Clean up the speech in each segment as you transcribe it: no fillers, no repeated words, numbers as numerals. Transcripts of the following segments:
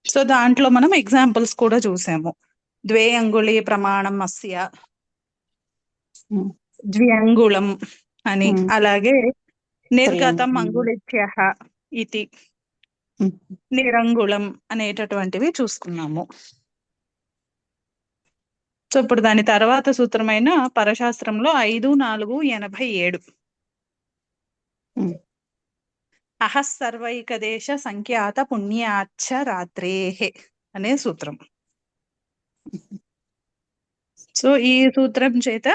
So దాంట్లో మనం examples కూడా చూసాము. 2 అంగుళీ ప్రమాణం అస్య, ద్వ్యంగుళం అని, అలాగే నిర్గతం అంగుళిత్యః ఇతి, నిరంగుళం అనేటటువంటివి చూసుకున్నాము. సో ఇప్పుడు దాని తర్వాత సూత్రమైన పరశాస్త్రంలో 5-4-87 అహః సర్వైకదేశ సంఖ్యాత పుణ్యాచ్చ రాత్రేః అనే సూత్రం. సో ఈ సూత్రం చేత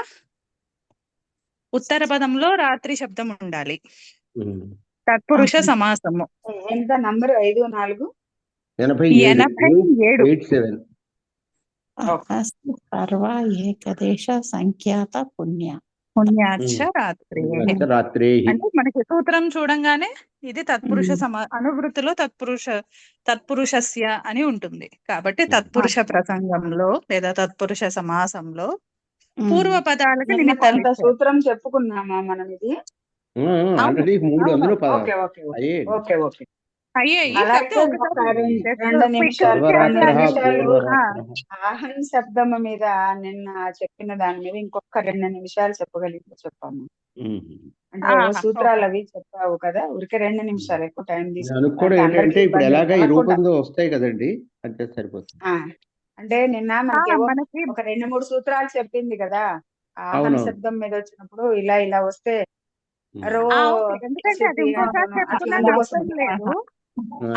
ఉత్తర పదంలో రాత్రి శబ్దం ఉండాలి. తత్పురుష సమాసము. ఎంత నంబర్? 5-4-87. సర్వ ఏకదేశ సంఖ్యాత పుణ్యాచ్చ రాత్రే. అంటే మనకి సూత్రం చూడంగానే ఇది తత్పురుష అనువృత్తిలో తత్పురుషస్య అని ఉంటుంది. కాబట్టి తత్పురుష ప్రసంగంలో లేదా తత్పురుష సమాసంలో పూర్వ పదాలకు నిమిత్తాలు సూత్రం చెప్పుకున్నామా మనం? ఇది ఆహన్ శబ్దం మీద నిన్న చెప్పిన దాని మీద ఇంకొక 2 నిమిషాలు చెప్పగలిగితే చెప్పాము. అంటే సూత్రాలు అవి చెప్పావు కదా, ఊరికే 2 నిమిషాలు, ఎక్కువ టైం వస్తాయి కదండి, అంటే సరిపోతుంది. అంటే నిన్న మనకి ఒక 2-3 సూత్రాలు చెప్పింది కదా, ఆహన్ శబ్దం మీద వచ్చినప్పుడు ఇలా వస్తే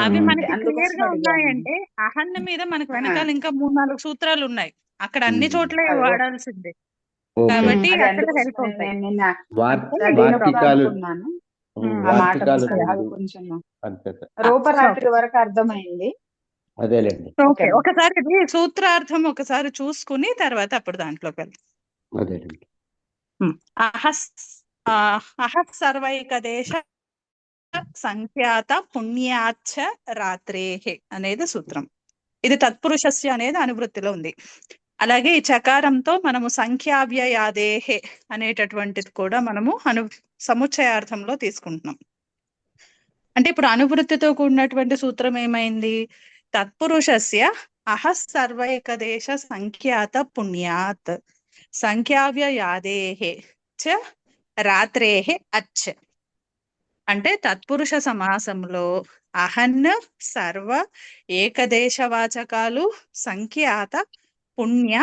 అవి మనకి క్లియర్ గా ఉన్నాయంటే అహన్న మీద మనకు వెనకాల ఇంకా 3-4 సూత్రాలు ఉన్నాయి. అక్కడ అన్ని చోట్ల వాడాల్సిందే కాబట్టి అక్కడ హెల్ప్ అవుతాయి. రూపరాత్రి వరకు అర్థమైంది. ఓకే, ఒకసారి సూత్రార్థం ఒకసారి చూసుకుని తర్వాత అప్పుడు దాంట్లోకి వెళ్తాం. అహః సర్వైకదేశ సంఖ్యాత పుణ్యాచ్చ రాత్రేః అనేది సూత్రం. ఇది తత్పురుషస్య అనేది అనువృత్తిలో ఉంది. అలాగే ఈ చకారంతో మనము సంఖ్యావ్యయాదేః అనేటటువంటిది కూడా మనము సముచ్చయార్థంలో తీసుకుంటున్నాం. అంటే ఇప్పుడు అనువృత్తితో కూడినటువంటి సూత్రం ఏమైంది? తత్పురుషస్య అహః సర్వైకదేశ సంఖ్యాత పుణ్యాత్ సంఖ్యావ్యయాదేః చ రాత్రేః అచ్చ. అంటే తత్పురుష సమాసంలో అహన్ సర్వ ఏకదేశవాచకాలు సంఖ్యాత పుణ్య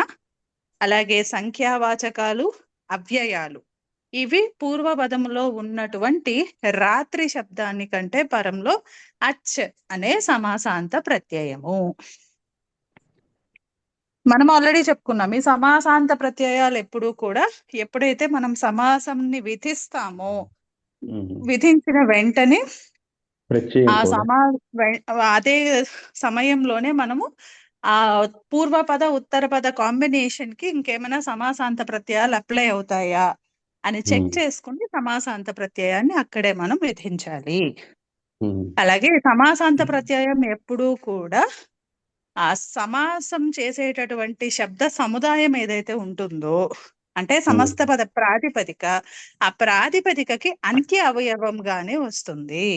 అలాగే సంఖ్యావాచకాలు అవ్యయాలు ఇవి పూర్వపదములో ఉన్నటువంటి రాత్రి శబ్దాన్ని కంటే పరంలో అచ్ అనే సమాసాంత ప్రత్యయము. మనం ఆల్రెడీ చెప్పుకున్నాం ఈ సమాసాంత ప్రత్యయాలు ఎప్పుడూ కూడా ఎప్పుడైతే మనం సమాసంని విధిస్తామో విధించిన వెంటనే అదే సమయంలోనే మనము ఆ పూర్వపద ఉత్తరపద కాంబినేషన్ కి ఇంకేమైనా సమాసాంత ప్రత్యయాలు అప్లై అవుతాయా అని చెక్ చేసుకుని సమాసాంత ప్రత్యయాన్ని అక్కడే మనం విధించాలి. అలాగే సమాసాంత ప్రత్యయం ఎప్పుడూ కూడా ఆ సమాసం చేసేటటువంటి శబ్ద సముదాయం ఏదైతే ఉంటుందో అంటే సమస్త పద ప్రాతిపదిక, ఆ ప్రాతిపదికకి అంత్య అవయవంగానే వస్తుంది.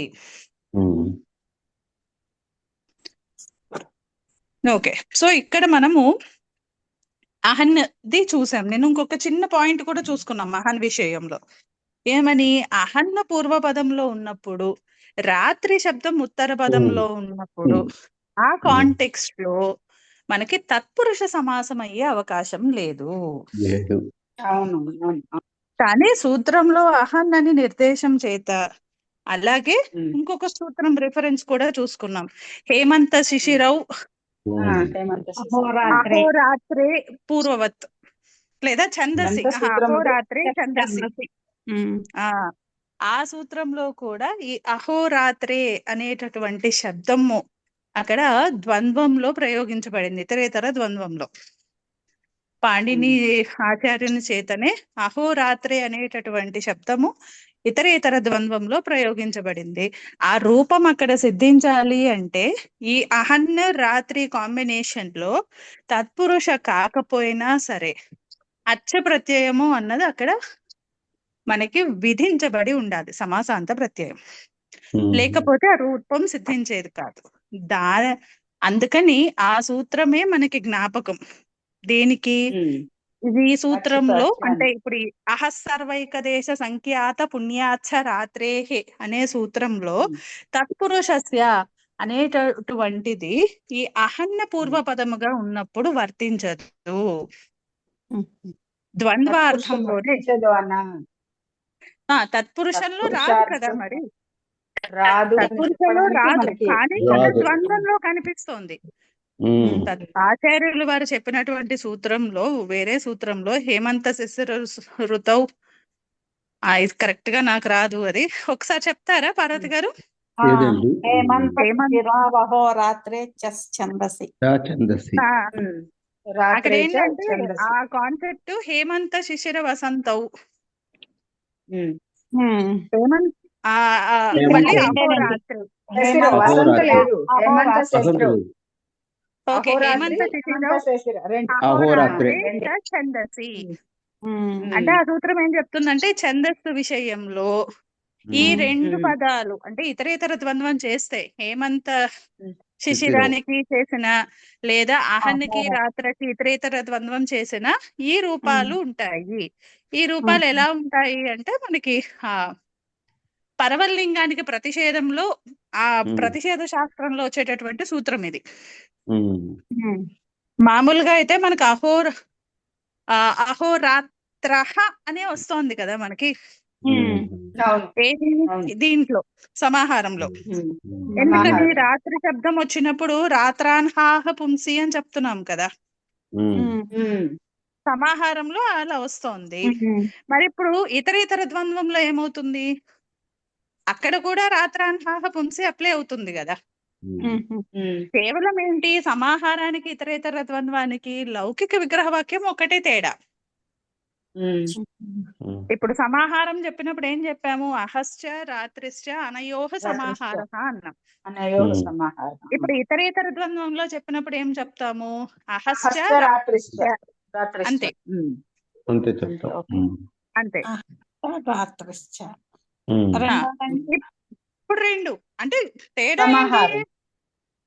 ఓకే, సో ఇక్కడ మనము అహన్ది చూసాం. నేను ఇంకొక చిన్న పాయింట్ కూడా చూసుకున్నాం అహన్ విషయంలో. ఏమని? అహన్న పూర్వపదంలో ఉన్నప్పుడు రాత్రి శబ్దం ఉత్తర పదంలో ఉన్నప్పుడు ఆ కాంటెక్స్ట్ లో మనకి తత్పురుష సమాసం అయ్యే అవకాశం లేదు. కానీ సూత్రంలో అహన్ అని నిర్దేశం చేత అలాగే ఇంకొక సూత్రం రిఫరెన్స్ కూడా చూసుకున్నాం. హేమంత శిశిరౌ అహోరాత్రే పూర్వవత్ లేదా ఛందసి అహోరాత్రే ఛందసి. ఆ సూత్రంలో కూడా ఈ అహోరాత్రే అనేటటువంటి శబ్దము అక్కడ ద్వంద్వంలో ప్రయోగించబడింది, ఇతరేతర ద్వంద్వంలో. పాణిని ఆచార్యుని చేతనే అహోరాత్రే అనేటటువంటి శబ్దము ఇతర ద్వంద్వంలో ప్రయోగించబడింది. ఆ రూపం అక్కడ సిద్ధించాలి అంటే ఈ అహన్న రాత్రి కాంబినేషన్ లో తత్పురుష కాకపోయినా సరే అచ్చ ప్రత్యయము అన్నది అక్కడ మనకి విధించబడి ఉండాలి సమాసాంత ప్రత్యయం. లేకపోతే ఆ రూపం సిద్ధించేది కాదు. అందుకని ఆ సూత్రమే మనకి జ్ఞాపకం. దేనికి? ఇది ఈ సూత్రంలో అంటే ఇప్పుడు ఈ అహస్సర్వైక దేశ సంఖ్యాత పుణ్యాచ రాత్రేహే అనే సూత్రంలో తత్పురుషస్య అనేటటువంటిది ఈ అహన్న పూర్వపదముగా ఉన్నప్పుడు వర్తించదు. ద్వంద్వార్థంలోనే తత్పురుషంలో రాదు కదా, మరి రాదు. తత్పురుషంలో రాదు, కానీ ద్వంద్వంలో కనిపిస్తోంది. ఆచార్యులు వారు చెప్పినటువంటి సూత్రంలో, వేరే సూత్రంలో హేమంత శిశిర ఋతౌ, ఇది కరెక్ట్ గా నాకు రాదు, అది ఒకసారి చెప్తారా పార్వతి గారు? అహోరాత్రే ఛందసి. అక్కడ ఏంటంటే ఆ కాన్సెప్ట్ హేమంత శిశిర వసంతౌ, మళ్ళీ అహోరాత్రి. ఓకే, హేమంత ఛందసి అంటే ఆ సూత్రం ఏం చెప్తుందంటే ఛందస్సు విషయంలో ఈ రెండు పదాలు అంటే ఇతరేతర ద్వంద్వం చేస్తే హేమంత శిశిరానికి చేసిన లేదా అహన్నికి రాత్రికి ఇతరేతర ద్వంద్వం చేసిన ఈ రూపాలు ఉంటాయి. ఈ రూపాలు ఎలా ఉంటాయి అంటే మనకి పరవల్లింగానికి ప్రతిషేధంలో ఆ ప్రతిషేధ శాస్త్రంలో వచ్చేటటువంటి సూత్రం ఇది. మామూలుగా అయితే మనకు అహోరాత్ర అనే వస్తోంది కదా మనకి దీంట్లో సమాహారంలో. ఎందుకని రాత్రి శబ్దం వచ్చినప్పుడు రాత్రాన్హాహ పుంసి అని చెప్తున్నాం కదా, సమాహారంలో అలా వస్తోంది. మరి ఇప్పుడు ఇతర ద్వంద్వంలో ఏమవుతుంది? అక్కడ కూడా రాత్రాన్హాహ పుంసి అప్లై అవుతుంది కదా. కేవలం ఏంటి, సమాహారానికి ఇతరేతర ద్వంద్వానికి లౌకిక విగ్రహవాక్యం ఒకటే తేడా. ఇప్పుడు సమాహారం చెప్పినప్పుడు ఏం చెప్పాము? అహశ్చ రాత్రిశ్చ అనయోహ సమాహార అన్నాం. ఇప్పుడు ఇతరేతర ద్వంద్వంలో చెప్పినప్పుడు ఏం చెప్తాము? అహశ్చ అంతే అంతే. ఇప్పుడు రెండు అంటే తేడా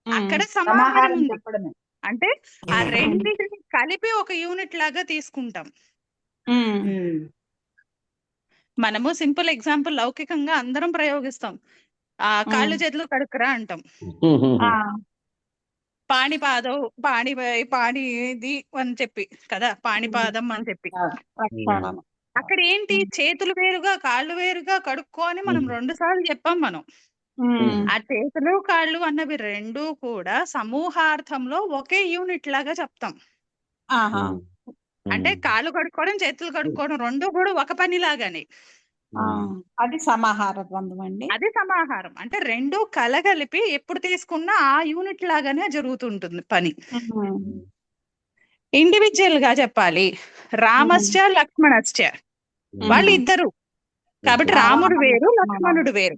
అక్కడ సమాహారం ఉంది అంటే ఆ రెండింటిని కలిపి ఒక యూనిట్ లాగా తీసుకుంటాం మనము. సింపుల్ ఎగ్జాంపుల్ లౌకికంగా అందరం ప్రయోగిస్తాం. కాళ్ళు చేతులు కడుక్కురా అంటాం. పాణిపాదం పాణిది అని చెప్పి కదా, పాణిపాదం అని చెప్పి. అక్కడ ఏంటి, చేతులు వేరుగా కాళ్ళు వేరుగా కడుక్కో అని మనం 2 సార్లు చెప్పాం మనం. ఆ చేతులు కాళ్ళు అన్నవి రెండు కూడా సమూహార్థంలో ఒకే యూనిట్ లాగా చెప్తాం. అంటే కాళ్ళు కడుక్కోవడం చేతులు కడుక్కోవడం రెండు కూడా ఒక పని లాగానే. అది సమాహార ద్వంద్వం అండి. అది సమాహారం అంటే రెండు కలగలిపి ఎప్పుడు తీసుకున్నా ఆ యూనిట్ లాగానే జరుగుతుంటుంది పని. ఇండివిజువల్ గా చెప్పాలి, రామశ్చ లక్ష్మణశ్చ వాళ్ళు ఇద్దరు కాబట్టి రాముడు వేరు లక్ష్మణుడు వేరు.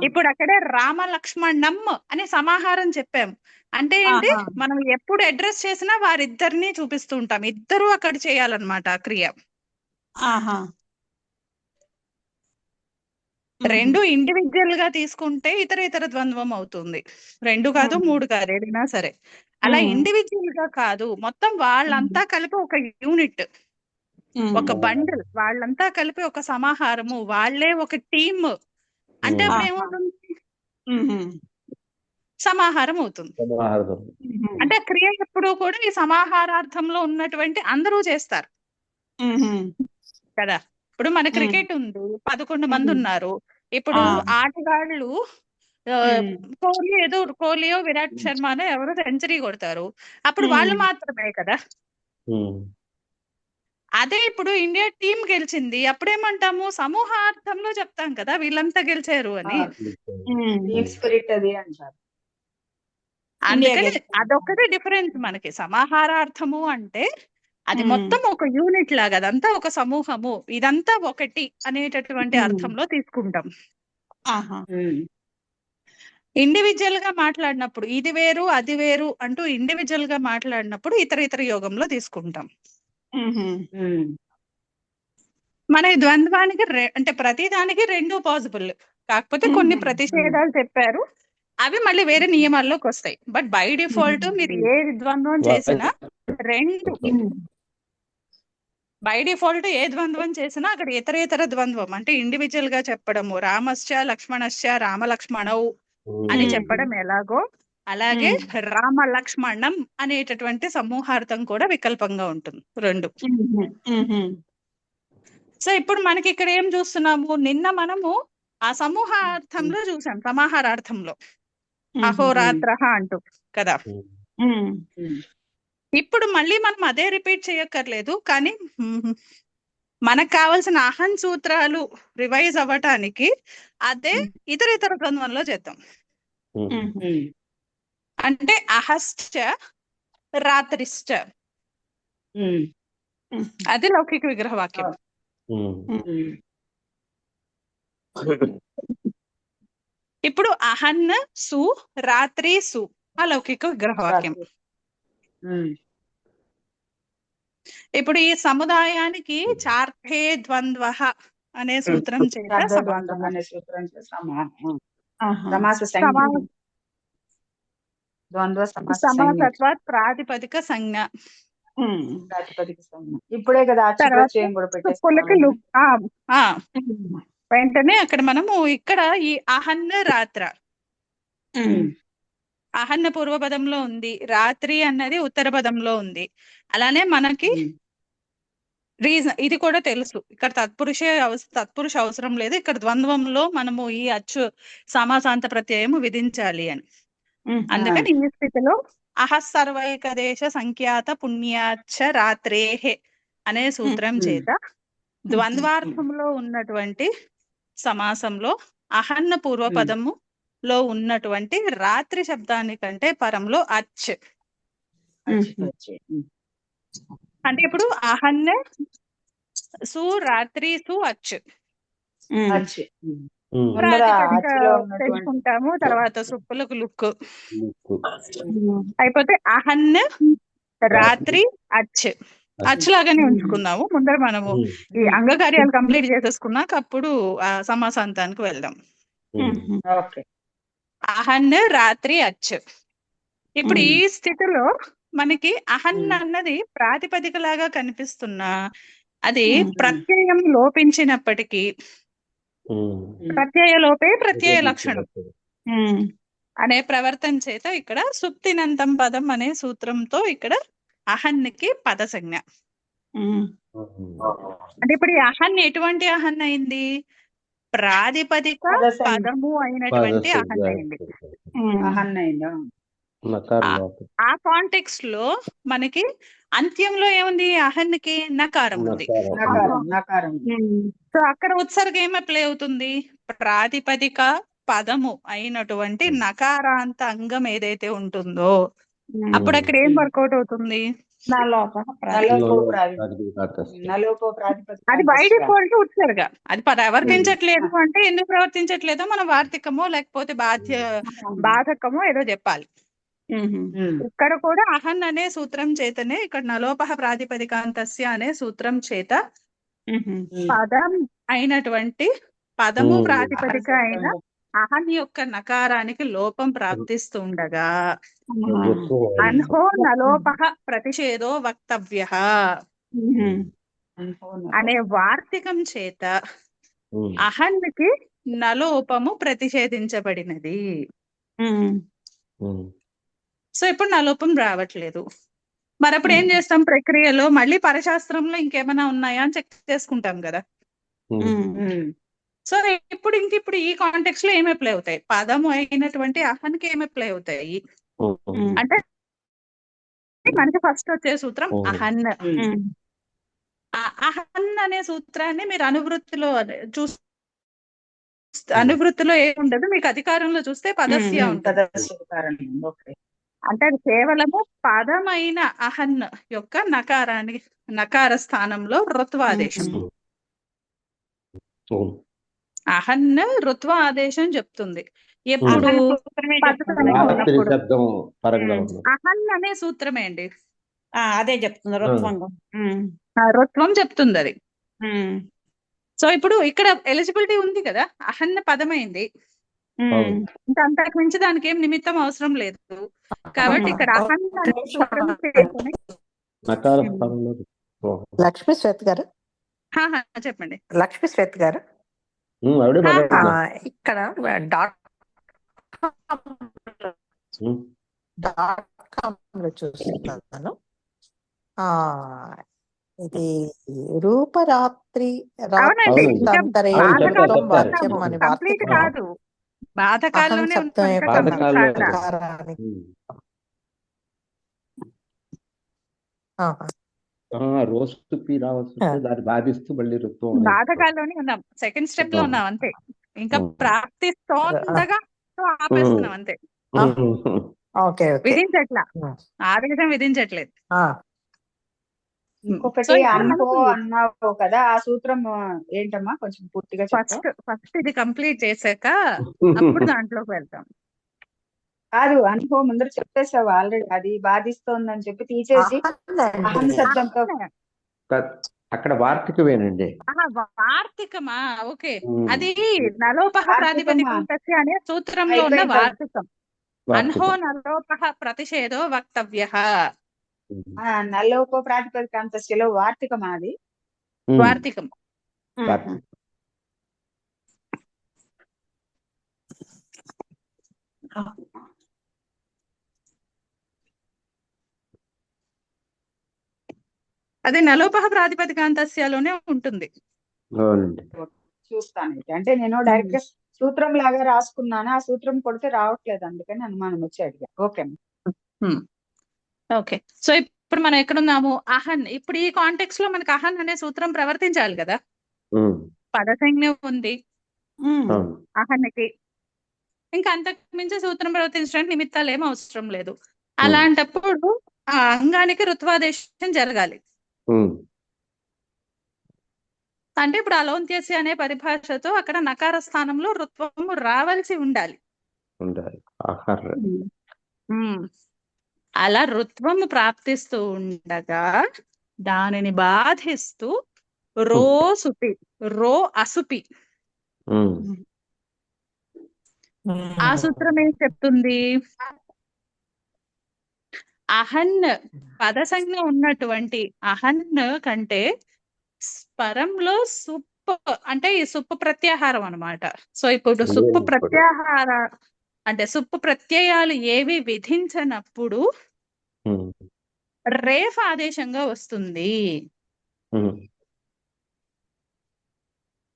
ఇప్పుడు అక్కడ రామ లక్ష్మణం అనే సమాహారం చెప్పాం అంటే ఏంటి, మనం ఎప్పుడు అడ్రస్ చేసినా వారిద్దరిని చూపిస్తూ ఉంటాం, ఇద్దరు అక్కడ చేయాలన్నమాట ఆ క్రియ. రెండు ఇండివిజువల్ గా తీసుకుంటే ఇతర ద్వంద్వం అవుతుంది. 2 కాదు 3 కాదు ఏదైనా సరే. అలా ఇండివిజువల్ గా కాదు, మొత్తం వాళ్ళంతా కలిపి ఒక యూనిట్, ఒక బండిల్, వాళ్ళంతా కలిపి ఒక సమాహారము, వాళ్ళే ఒక టీమ్ అంటే అప్పుడు ఏమవుతుంది, సమాహారం అవుతుంది. అంటే క్రియ ఎప్పుడు కూడా ఈ సమాహారార్థంలో ఉన్నటువంటి అందరూ చేస్తారు కదా. ఇప్పుడు మన క్రికెట్ ఉంది, 11 మంది ఉన్నారు. ఇప్పుడు ఆటగాళ్ళు కోహ్లీయో విరాట్ శర్మనో ఎవరో సెంచరీ కొడతారు, అప్పుడు వాళ్ళు మాత్రమే కదా. అదే ఇప్పుడు ఇండియా టీం గెలిచింది, అప్పుడేమంటాము, సమూహార్థంలో చెప్తాం కదా వీళ్ళంతా గెలిచారు అని. అందుకని అదొక్కటే డిఫరెన్స్ మనకి. సమాహారార్థము అంటే అది మొత్తం ఒక యూనిట్ లాగా, అదంతా ఒక సమూహము, ఇదంతా ఒకటి అనేటటువంటి అర్థంలో తీసుకుంటాం. ఇండివిజువల్ గా మాట్లాడినప్పుడు ఇది వేరు అది వేరు అంటూ ఇండివిజువల్ గా మాట్లాడినప్పుడు ఇతర యోగంలో తీసుకుంటాం. మన ఈ ద్వంద్వానికి అంటే ప్రతి దానికి రెండు పాసిబుల్, కాకపోతే కొన్ని ప్రతిషేధాలు చెప్పారు, అవి మళ్ళీ వేరే నియమాల్లోకి వస్తాయి. బట్ బై డిఫాల్ట్ మీరు ఏ ద్వంద్వం చేసినా రెండు, బై డిఫాల్ట్ ఏ ద్వంద్వం చేసినా అక్కడ ఇతర ద్వంద్వం అంటే ఇండివిజువల్ గా చెప్పడము, రామశ్చ లక్ష్మణశ్చ రామలక్ష్మణౌ అని చెప్పడం ఎలాగో అలాగే రామ లక్ష్మణం అనేటటువంటి సమూహార్థం కూడా వికల్పంగా ఉంటుంది రెండు. సో ఇప్పుడు మనకి ఇక్కడ ఏం చూస్తున్నాము, నిన్న మనము ఆ సమూహార్థంలో చూసాం, సమాహారార్థంలో అహోరాత్ర అంటూ కదా. ఇప్పుడు మళ్ళీ మనం అదే రిపీట్ చేయక్కర్లేదు, కానీ మనకు కావాల్సిన అహం సూత్రాలు రివైజ్ అవ్వటానికి అదే ఇతర ద్వంద్వంలో చేద్దాం. అంటే అహశ్చ రాత్రిశ్చ, అది లౌకిక విగ్రహ వాక్యం. ఇప్పుడు అహన్ సు రాత్రి సు అలౌకిక విగ్రహ వాక్యం. ఇప్పుడు ఈ సముదాయానికి చార్హే ద్వంద్వ అనే సూత్రం చేత సమాసత్వాత్ ప్రాతిపదిక సంజ్ఞ. ఇప్పుడే కదా వెంటనే అక్కడ మనము ఇక్కడ ఈ అహన్న రాత్ర, అహన్న పూర్వపదంలో ఉంది, రాత్రి అన్నది ఉత్తర పదంలో ఉంది. అలానే మనకి రీజన్ ఇది కూడా తెలుసు, ఇక్కడ తత్పురుష అవసరం లేదు, ఇక్కడ ద్వంద్వంలో మనము ఈ అచ్చు సమాసాంత ప్రత్యయము విధించాలి అని. అందుకని ఈ స్థితిలో అహస్సర్వైకదేశ సంఖ్యాత పుణ్యాచ్చ రాత్రేహే అనే సూత్రం చేత ద్వంద్వార్థంలో ఉన్నటువంటి సమాసంలో అహన్న పూర్వపదము లో ఉన్నటువంటి రాత్రి శబ్దానికంటే పరంలో అచ్. అంటే ఇప్పుడు అహన్న సు రాత్రి సు అచ్ తెలుసుకుంటాము, తర్వాత సుప్పులకు లుక్ అయిపోతే అహన్న రాత్రి అచ్ లాగానే ఉంచుకున్నాము. ముందర మనము ఈ అంగకార్యాలు కంప్లీట్ చేసేసుకున్నాక అప్పుడు ఆ సమాసాంతానికి వెళ్దాం. అహన్ రాత్రి అచ్. ఇప్పుడు ఈ స్థితిలో మనకి అహన్ అన్నది ప్రాతిపదిక లాగా కనిపిస్తున్నా అది ప్రత్యయం లోపించినప్పటికీ, ప్రత్యయ లోపే ప్రత్యయ లక్షణం అనే ప్రవర్తన చేత ఇక్కడ సుప్తినంతం పదం అనే సూత్రంతో ఇక్కడ అహన్కి పద సంజ్ఞ. అంటే ఇప్పుడు ఈ అహన్ ఎటువంటి అహన్ అయింది, ప్రాతిపదిక పదము అయినటువంటి అహన్ అయింది. ఆ కాంటెక్స్ట్ లో మనకి అంత్యంలో ఏముంది, అహన్కి నకారం ఉంది. సో అక్కడ ఉత్సర్గ ఏమి ప్లే అవుతుంది, ప్రాతిపదిక పదము అయినటువంటి నకారాంత అంగం ఏదైతే ఉంటుందో అప్పుడు అక్కడ ఏం వర్కౌట్ అవుతుంది, అది బై డిఫాల్ట్ ఉత్సర్గ. అది ప్రవర్తించట్లేదు అంటే ఎందుకు ప్రవర్తించట్లేదో మనం వార్తికమో లేకపోతే బాధకమో ఏదో చెప్పాలి. ఇక్కడ కూడా అహన్ అనే సూత్రం చేతనే ఇక్కడ నలోపహ ప్రాతిపదికాంతస్య అనే సూత్రం చేత పదం అయినటువంటి పదము ప్రాతిపదిక అయిన అహన్ యొక్క నకారానికి లోపం ప్రాప్తిస్తుండగా అన్హో నలోపహ ప్రతిషేధో వక్తవ్యః అనే వార్తికం చేత అహన్కి నలోపము ప్రతిషేధించబడినది. సో ఇప్పుడు నలోపం రావట్లేదు. మరి అప్పుడు ఏం చేస్తాం, ప్రక్రియలో మళ్ళీ పరశాస్త్రంలో ఇంకేమైనా ఉన్నాయా అని చెక్ చేసుకుంటాం కదా. సో ఇప్పుడు ఈ కాంటెక్స్ట్ లో ఏమి అప్లై అవుతాయి, పదము అయినటువంటి అహన్కి ఏమి అప్లై అవుతాయి అంటే మనకి ఫస్ట్ వచ్చే సూత్రం అహన్. అహన్ అనే సూత్రాన్ని మీరు అనువృత్తిలో అనువృత్తిలో ఏముండదు, మీకు అధికారంలో చూస్తే పదస్య ఉంటుంది. అంటే అది కేవలము పదమైన అహన్ యొక్క నకార స్థానంలో రుత్వాదేశం. అహన్ రుత్వ ఆదేశం చెప్తుంది. ఎప్పుడు అహన్ అనే సూత్రమే అండి, అదే చెప్తుంది రుత్వం చెప్తుంది అది. సో ఇప్పుడు ఇక్కడ ఎలిజిబిలిటీ ఉంది కదా, అహన్న పదమైంది, అవును. ఇంకా అంతకు మించి దానికి ఏం నిమిత్తం అవసరం లేదు. కాబట్టి ఇక్కడ అహన్న అనే సూత్రం చేసుకొని నకార స్థానంలో లక్ష్మీ శ్వేత్ గారు, చెప్పండి. లక్ష్మీ శ్వేత్ గారు, ఆవిడే హా, మాట్లాడుతున్నారు. ఇక్కడ .com లో చూస్తున్నాను. ఇది రూపరాత్రి అవునండి. అవునండి. ఇంకా రాత్రంతరేయం అవును, చెప్తారు, త్వం చెప్తారు. వాచ్యం అని కంప్లీట్ వార్తికంలో కాదు, బాధకాల్లోనే అహం ఉన్నాం ఇంకా శబ్దం కంప్లీట్ బాధకాల్లో కాదా. ప్రకారానికి రోజు రావాల్సి వస్తే దాన్ని బాధిస్తూ మళ్ళీ ఋతువం అనేది. బాధకాల్లోనే ఉన్నాం, సెకండ్ స్టెప్ లో ఉన్నాం అంతే. ఇంకా ప్రాప్తిస్తోండగా ఆపేస్తున్నాం అంతే, ఓకే ఓకే విధించట్లా, ఆవేదన విధించట్లేదు. సో ఇంకొకటి ఇక్కడ అన్హో మనకు అన్నావు కదా, ఆ సూత్రం ఏంటమ్మా కొంచెం పూర్తిగా చెప్తా. ఫస్ట్ ఇది కంప్లీట్ చేశాక అప్పుడు దాంట్లోకి వెళ్తాం. కాదు, అన్హో ముందర చెప్పేసావు ఆల్రెడీ, అది బాధిస్తోందని చెప్పి తీసేసి అహం శబ్దంతో అక్కడ వార్తికమేనండి. వార్తికమా? ఓకే, అది నలోపహ ప్రాతిపదికం తస్య అనే సూత్రంలో ఉన్న అయిపోయింది. వార్తికం. అన్హో నలోపహ ప్రతిషేధో వక్తవ్యః. నల్లోప ప్రాతిపదికాంతస్యలో వార్తికమా అది? వార్తికం. అదే నలోపహ ప్రాతిపదికాంతస్యలోనే ఉంటుంది. చూస్తాను అయితే. అంటే నేను డైరెక్ట్ గా సూత్రం లాగా రాసుకున్నాను, ఆ సూత్రం కొడితే రావట్లేదు, అందుకని అనుమానం వచ్చి అడిగా. ఓకే ఓకే, సో ఇప్పుడు మనం ఎక్కడున్నాము? అహన్. ఇప్పుడు ఈ కాంటెక్స్ట్ లో మనకి అహన్ అనే సూత్రం ప్రవర్తించాలి కదా, పదసంజ్ఞ ఉంది అహన్కి, ఇంకా అంతకు మించి సూత్రం ప్రవర్తించడానికి నిమిత్తాలు ఏం అవసరం లేదు. అలాంటప్పుడు ఆ అంగానికి రుత్వాదేశం జరగాలి. అంటే ఇప్పుడు అలోంత్యస్య అనే పరిభాషతో అక్కడ నకార స్థానంలో రుత్వము రావాల్సి ఉండాలి. అలా రుత్వము ప్రాప్తిస్తూ ఉండగా దానిని బాధిస్తూ రో సుపి, రో అసుపి. ఆ సూత్రం ఏం చెప్తుంది? అహన్ పదసంజ్ఞ ఉన్నటువంటి అహన్ కంటే పరంలో సుప్ అంటే ఈ సుప్పు ప్రత్యాహారం అన్నమాట. సో ఇప్పుడు సుప్పు ప్రత్యాహార అంటే సుప్పు ప్రత్యయాలు ఏవి విధించనప్పుడు రేఫ్ ఆదేశంగా వస్తుంది.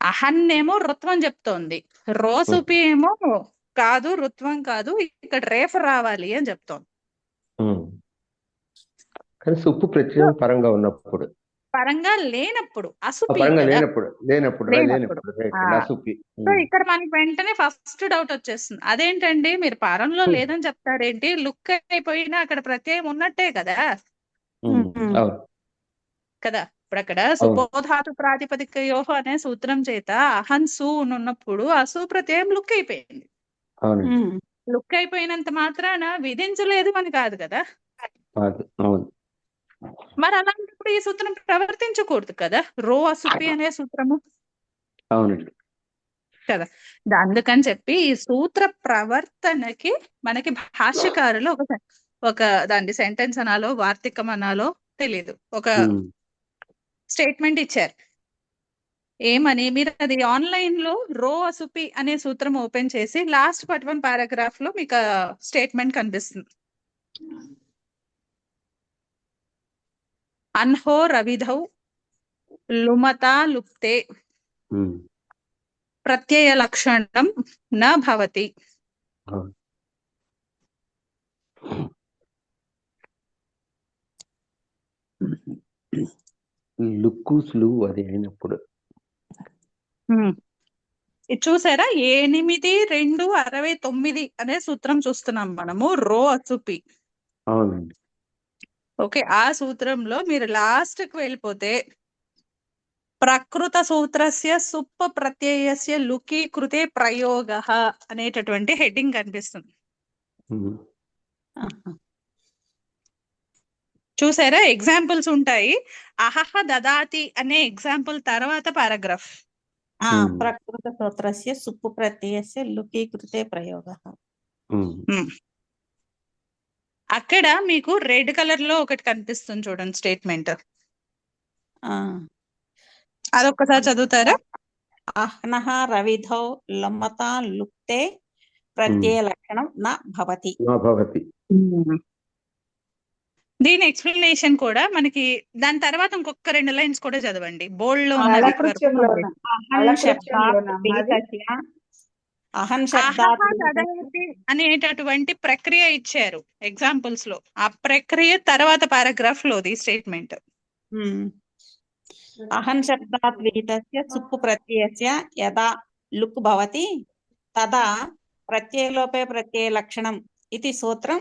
అహన్నేమో రుత్వం చెప్తోంది, రోసుపి ఏమో కాదు, రుత్వం కాదు, ఇక్కడ రేఫ్ రావాలి అని చెప్తోంది. కానీ సుప్పు ప్రత్యయం పరంగా ఉన్నప్పుడు, పరంగా లేనప్పుడు అసుపి పరంగా కదా. లేనప్పుడు అసుపి. సో ఇక్కడ మనకి వెంటనే ఫస్ట్ డౌట్ వచ్చేస్తుంది, అదేంటండి మీరు పరంలో లేదని చెప్తారేంటి, లుక్ అయిపోయినా అక్కడ ప్రత్యయం ఉన్నట్టే కదా కదా. ఇప్పుడు అక్కడ సుపోధాతు ప్రాతిపదికయో అనే సూత్రం చేత అహన్ సు ఉన్నప్పుడు అసు ప్రత్యయం లుక్ అయిపోయింది. లుక్ అయిపోయినంత మాత్రాన విధించలేదు అని కాదు కదా. మరి అలాంటప్పుడు ఈ సూత్రం ప్రవర్తించకూడదు కదా, రో అసుపి అనే సూత్రము కదా. అందుకని చెప్పి ఈ సూత్ర ప్రవర్తనకి మనకి భాష్యకారులు ఒక దాన్ని సెంటెన్స్ అనాలో వార్తికం అనాలో తెలియదు, ఒక స్టేట్మెంట్ ఇచ్చారు. ఏమని? మీరు అది ఆన్లైన్ లో రో అసుపి అనే సూత్రం ఓపెన్ చేసి లాస్ట్ పార్ట్ 1 పారాగ్రాఫ్ లో మీకు స్టేట్మెంట్ కనిపిస్తుంది. అన్హో రవిధౌ లుమతా లుప్తే ప్రత్యయ లక్షణం న భవతి. లుక్కుస్లు అది అయినప్పుడు ఇది చూసారా, 8-2-69 అనే సూత్రం చూస్తున్నాం మనము, రో అసుపి. అవునండి. ఓకే, ఆ సూత్రంలో మీరు లాస్ట్ కి వెళ్ళిపోతే ప్రకృత సూత్రస్య సుప్ప ప్రత్యయస్య లుకీకృతే ప్రయోగః అనేటటువంటి హెడ్డింగ్ కనిపిస్తుంది. చూసారా, ఎగ్జాంపుల్స్ ఉంటాయి. అహహ దదాతి అనే ఎగ్జాంపుల్ తర్వాత పారాగ్రాఫ్. ప్రకృతసూత్రస్య సుప్పు ప్రత్యయస్య లుకి కృతే ప్రయోగः. అక్కడ మీకు రెడ్ కలర్ లో ఒకటి కనిపిస్తుంది చూడండి స్టేట్మెంట్, అదొక్కసారి చదువుతారా? అహ్నః రవిధౌ లమ్మతా లుక్తే ప్రత్యయ లక్షణం న భవతి. దీని ఎక్స్ప్లెనేషన్ కూడా మనకి, దాని తర్వాత ఇంకొక 2 లైన్స్ కూడా చదవండి, బోల్డ్ లో ఉన్నది. అలకృత్యంలోన అహం శబ్దాత్ అనేటటువంటి ప్రక్రియ ఇచ్చారు ఎగ్జాంపుల్స్ లో. ఆ ప్రక్రియ తర్వాత పారాగ్రాఫ్ లోది స్టేట్మెంట్. అహం శబ్దాత్ విహితస్య సుప్పు ప్రత్యయస్య యదా లుక్ భవతి తదా ప్రత్యయలోపే ప్రత్యయ లక్షణం ఇది సూత్రం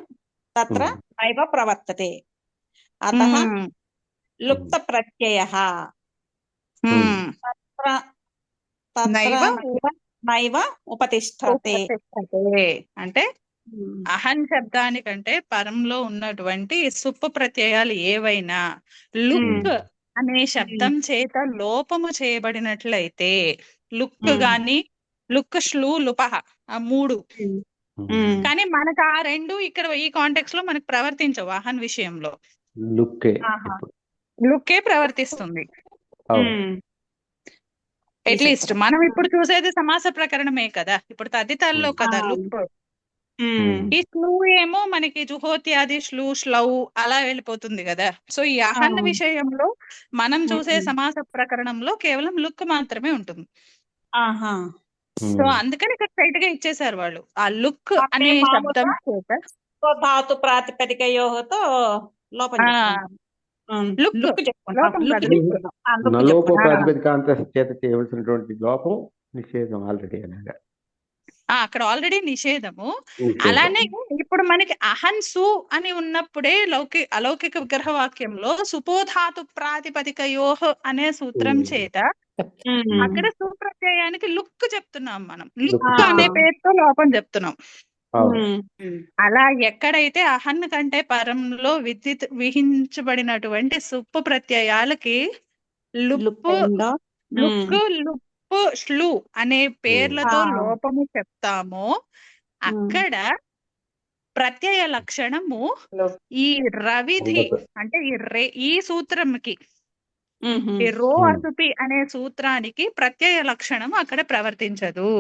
తత్ర నైవ ప్రవర్తతే. అతః లుప్త ప్రత్యయః నైవ ఉపతిష్ఠతే. అంటే అహం శబ్దానికంటే పరంలో ఉన్నటువంటి సుప్పు ప్రత్యయాలు ఏవైనా లుక్ అనే శబ్దం చేత లోపము చేయబడినట్లయితే, లుక్ గాని లుక్ శ్లు లుపహ ఆ 3, కానీ మనకు ఆ 2 ఇక్కడ ఈ కాంటెక్స్ట్ లో మనకు ప్రవర్తించవు. అహన్ విషయంలో లుక్కే ప్రవర్తిస్తుంది. అట్లీస్ట్ మనం ఇప్పుడు చూసేది సమాస ప్రకరణమే కదా, ఇప్పుడు తదితల్లో కదా లుక్. ఈ స్లు ఏమో మనకి జుహోత్యాది శ్లు శ్లౌ అలా వెళ్ళిపోతుంది కదా. సో ఈ అహన్ విషయంలో మనం చూసే సమాస ప్రకరణంలో కేవలం లుక్ మాత్రమే ఉంటుంది. సో అందుకని ఇక్కడ స్ట్రైట్ గా ఇచ్చేసారు వాళ్ళు. ఆ లుక్ అనే శబ్దం చేత ధాతు ప్రాతిపదికయోతో లోపం ప్రాతిపదికాంత చేత చేయవలసినటువంటి లోపం నిషేధం ఆల్రెడీ అనగా అక్కడ ఆల్రెడీ నిషేధము. అలానే ఇప్పుడు మనకి అహన్సు అని ఉన్నప్పుడే అలౌకిక విగ్రహ వాక్యంలో సుపోధాతు ప్రాతిపదికయోహ అనే సూత్రం చేత అక్కడ సుప్రత్యయానికి లుక్ చెప్తున్నాం మనం. లుక్ అనే పేరుతో లోపం చెప్తున్నాం. అలా ఎక్కడైతే అహన్ కంటే పరంలో విహించబడినటువంటి సుప్పు ప్రత్యయాలకి లుప్పు శ్లు అనే పేర్లతో లోపము చెప్తామో అక్కడ ప్రత్యయ లక్షణము ఈ రవిధి అంటే ఈ సూత్రంకి, ఈ రో అసుపి అనే సూత్రానికి ప్రత్యయ లక్షణం అక్కడ ప్రవర్తించదు.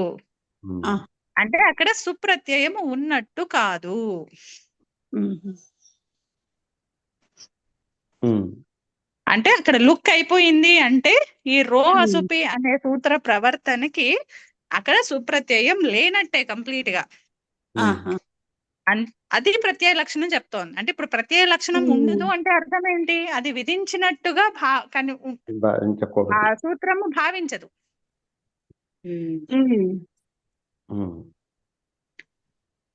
అంటే అక్కడ సుప్రత్యయం ఉన్నట్టు కాదు. అంటే అక్కడ లుక్ అయిపోయింది అంటే ఈ రో అసుపి అనే సూత్ర ప్రవర్తనకి అక్కడ సుప్రత్యయం లేనట్టే కంప్లీట్ గా. అది ప్రత్యయ లక్షణం చెప్తోంది. అంటే ఇప్పుడు ప్రత్యయ లక్షణం ఉండదు అంటే అర్థం ఏంటి? అది విధించినట్టుగా ఆ సూత్రము భావించదు.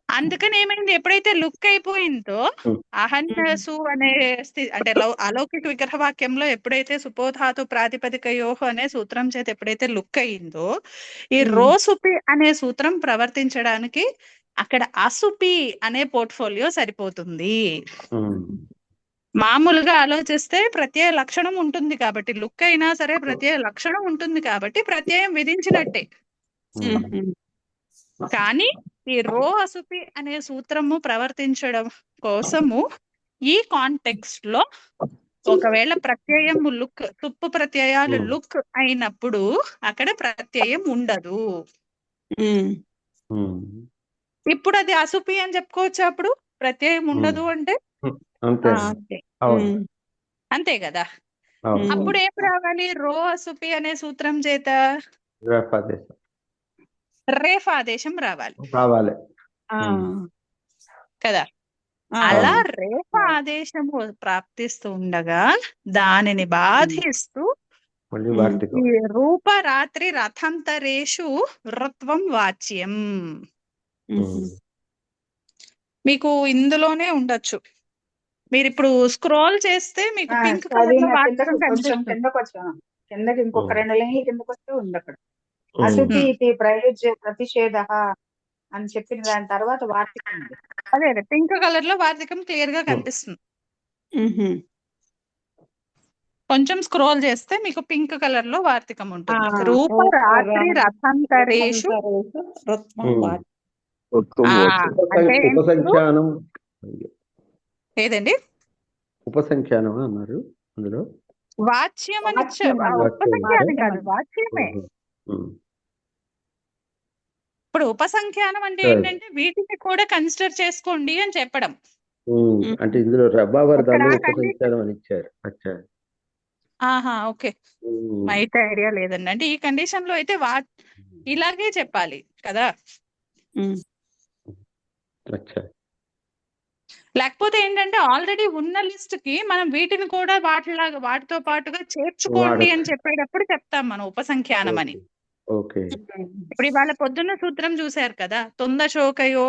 అందుకని ఏమైంది, ఎప్పుడైతే లుక్ అయిపోయిందో అహన్సు అనే అంటే అలౌకిక విగ్రహ వాక్యంలో ఎప్పుడైతే సుపోధాతు ప్రాతిపదికయోహ అనే సూత్రం చేత ఎప్పుడైతే లుక్ అయిందో ఈ రోసుపి అనే సూత్రం ప్రవర్తించడానికి అక్కడ అసుపి అనే పోర్ట్ఫోలియో సరిపోతుంది. మామూలుగా ఆలోచిస్తే ప్రత్యయ లక్షణం ఉంటుంది కాబట్టి, లుక్ అయినా సరే ప్రత్యయ లక్షణం ఉంటుంది కాబట్టి ప్రత్యయం విధించినట్టే. కానీ ఈ రో అసుపి అనే సూత్రము ప్రవర్తించడం కోసము ఈ కాంటెక్స్ట్ లో ఒకవేళ ప్రత్యయము లుక్ సుప్పు ప్రత్యయాలు లుక్ అయినప్పుడు అక్కడ ప్రత్యయం ఉండదు. ఇప్పుడు అది అసుపి అని చెప్పుకోవచ్చు. అప్పుడు ప్రత్యయం ఉండదు అంటే అంతే కదా. అప్పుడు ఏం రావాలి? రో అసుపి అనే సూత్రం చేత రేఫ్ ఆదేశం రావాలి కదా. అలా రేఫ్ ఆదేశము ప్రాప్తిస్తూ ఉండగా దానిని బాధిస్తూ రూప రాత్రి రథంతరేషు ఋత్వం వాచ్యం. మీకు ఇందులోనే ఉండొచ్చు. మీరు ఇప్పుడు స్క్రోల్ చేస్తే మీకు పింక్ కలర్ లో వాక్యం కనిపిస్తుంది. కిందకి ఇంకొక 2 లైన్లు కిందకి వస్తే ఉంది అక్కడ. అసుపి ఇది ప్రయోజ్య ప్రతిషేధ అని చెప్పిన దాని తర్వాత వార్తికం. అదే పింక్ కలర్ లో వార్తికం క్లియర్ గా కనిపిస్తుంది. కొంచెం స్క్రోల్ చేస్తే మీకు పింక్ కలర్ లో వార్తికం ఉంటుంది. ఆ, రూప రాత్రి రథంతరేషు రుత్వం వాచ్యం. అంటే ఉపసంఖ్యానం ఏదండి ఉపసంఖ్యానం అన్నారు అందులో. వాచ్యం అని వాచ్యం. ఉపసంఖ్యానం కాదు, వాచ్యమే. ఉమ్. ఇప్పుడు ఉపసంఖ్యానం అంటే సరే. ఏంటంటే వీటిని కూడా కన్సిడర్ చేసుకోండి అని చెప్పడం. అంటే ఇందులో రబ్బావర్దాలు ఇక్కడ ఉపసంఖ్యానం అని ఇచ్చారు. అచ్చా. ఆహా, ఓకే. అయితే ఐడియా లేదండి. అంటే ఈ కండిషన్ లో అయితే ఇలాగే చెప్పాలి కదా. అచ్చా. లేకపోతే ఏంటంటే ఆల్రెడీ ఉన్న లిస్ట్ కి మనం వీటిని కూడా వాటితో పాటుగా చేర్చుకోండి అని చెప్పేటప్పుడు చెప్తాం మనం ఉపసంఖ్యానం అని. ఓకే. ఇప్పుడు ఇవాళ పొద్దున్న సూత్రం చూశారు కదా, తొంద శోకయో,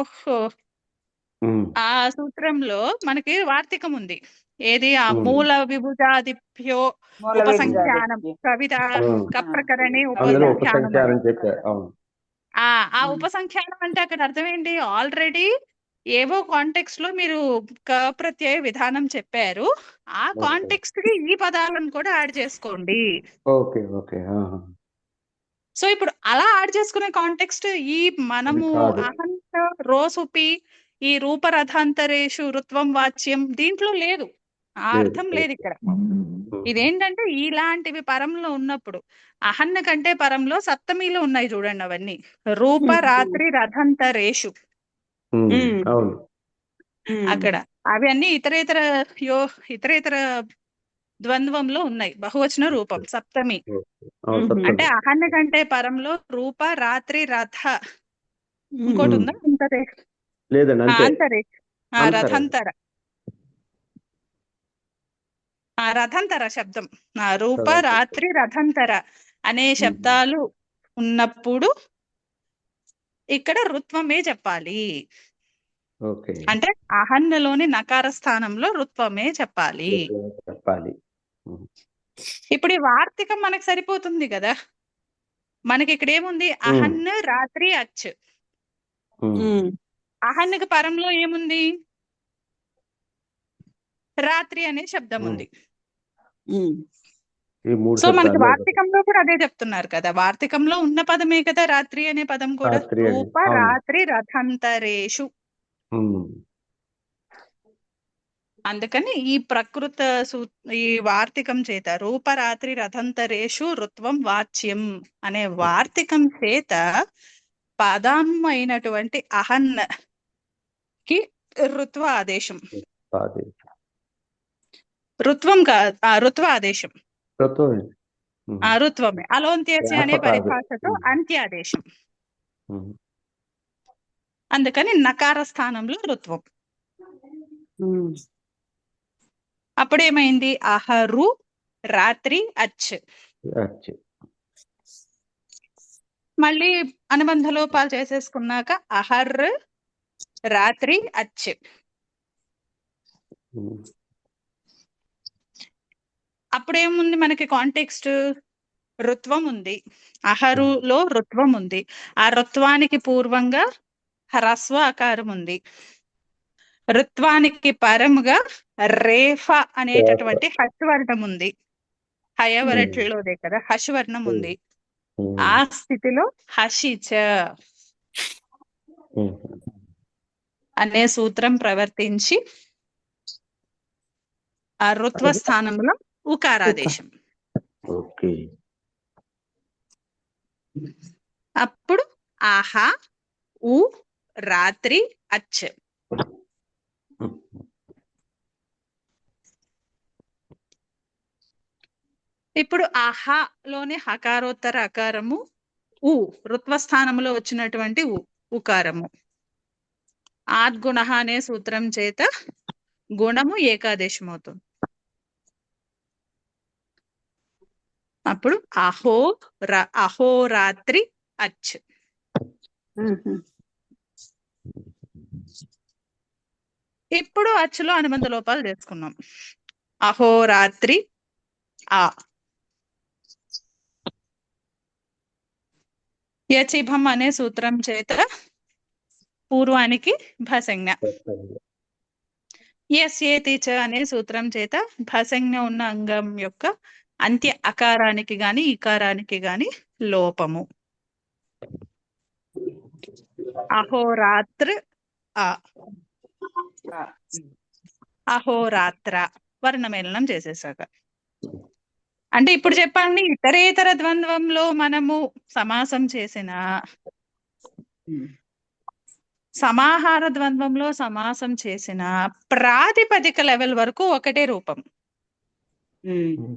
ఆ సూత్రంలో మనకి వార్తికం ఉంది. ఏది ఆ మూల విభుజాదిభ్యో ఉపసంఖ్యానం కవిత కప్రకరణి అందులో ఉపసంఖ్యానం ఉపసంఖ్యానం చెప్పారు. అవును. ఆ ఉపసంఖ్యానం అంటే అక్కడ అర్థం ఏంటి, ఆల్రెడీ ఏవో కాంటెక్స్ట్ లో మీరు క ప్రత్యయ విధానం చెప్పారు, ఆ కాంటెక్స్ట్ కి ఈ పదాలను కూడా యాడ్ చేసుకోండి. ఓకే. ఓకే. సో ఇప్పుడు అలా యాడ్ చేసుకునే కాంటెక్స్ట్ ఈ మనము కాదు. అహంత రోసుపి ఈ రూపరథాంతరేషు రుత్వం వాచ్యం దీంట్లో లేదు, ఆ అర్థం లేదు ఇక్కడ. ఇదేంటంటే ఇలాంటివి పరంలో ఉన్నప్పుడు అహన్న కంటే పరంలో సప్తమిలో ఉన్నాయి చూడండి అవన్నీ. రూప రాత్రి రథంతరేషు అవును. అక్కడ అవి అన్ని ఇతరేతర ద్వంద్వంలో ఉన్నాయి, బహువచన రూపం సప్తమి. అంటే అహన్న కంటే పరంలో రూప రాత్రి రథ ఇంకోటి ఉందా అంతరే లేదండి, అంతే. అంతరే రథంతర రథంతర శబ్దం, రూప రాత్రి రథంతర అనే శబ్దాలు ఉన్నప్పుడు ఇక్కడ రుత్వమే చెప్పాలి. ఓకే. అంటే అహన్నలోని నకార స్థానంలో రుత్వమే చెప్పాలి. ఇప్పుడు ఈ వార్తికం మనకు సరిపోతుంది కదా. మనకి ఇక్కడ ఏముంది, అహన్న రాత్రి అచ్. అహన్నకి పరంలో ఏముంది, రాత్రి అనే శబ్దం ఉంది. సో మనకి వార్తికంలో కూడా అదే చెప్తున్నారు కదా, వార్తికంలో ఉన్న పదమే కదా రాత్రి అనే పదం కూడా. రూప రాత్రి రథంతరేషు. అందుకని ఈ ప్రకృత ఈ వార్తికం చేత రూపరాత్రి రథంతరేషు రుత్వం వాచ్యం అనే వార్తికం చేత పదం అయినటువంటి అహన్న కి రుత్వ ఆదేశం, రుత్వం రుత్వ ఆదేశం రుత్వమే. అలోంత్యస్య అనే పరిభాషతో అంత్యాదేశం. అందుకని నకార స్థానంలో రుత్వం. అప్పుడేమైంది, అహరు రాత్రి అచ్. మళ్ళీ అనుబంధ లోపాలు చేసేసుకున్నాక అహర్ రాత్రి అచ్. అప్పుడేముంది మనకి కాంటెక్స్ట్, రుత్వం ఉంది, అహరులో రుత్వం ఉంది, ఆ రుత్వానికి పూర్వంగా హ్రస్వ అకారం ఉంది, రుత్వానికి పరముగా రేఫ అనేటటువంటి హస్వర్ణం ఉంది, హయవరట్లోదే కదా హస్వర్ణం ఉంది. ఆ స్థితిలో హషిచ అనే సూత్రం ప్రవర్తించి ఆ రుత్వ స్థానంలో ఉకారాదేశం. అప్పుడు ఆహా ఉ రాత్రి అచ్. ఇప్పుడు ఆహాలోని హకారోత్తర అకారము ఉ, రుత్వ స్థానంలో వచ్చినటువంటి ఉకారము. ఆద్గుణ అనే సూత్రం చేత గుణము ఏకాదేశం అవుతుంది. అప్పుడు అహోరాత్రి అచ్. ఇప్పుడు అచ్చులో అనుబంధ లోపాలు చేసుకున్నాం. అహోరాత్రి ఆ, యచిభం అనే సూత్రం చేత పూర్వానికి భసంజ్ఞ. ఎస్ ఏతి చ అనే సూత్రం చేత భసంజ్ఞ ఉన్న అంగం యొక్క అంత్య అకారానికి గాని ఇకారానికి గాని లోపము. అహోరాత్ర ఆ ఆ, అహోరాత్ర వర్ణమేళనం చేసేసాక. అంటే ఇప్పుడు చెప్పండి, ఇతరేతర ద్వంద్వంలో మనము సమాసం చేసిన ఉమ్, సమాహార ద్వంద్వంలో సమాసం చేసిన ప్రాతిపదిక లెవెల్ వరకు ఒకటే రూపం. ఉమ్,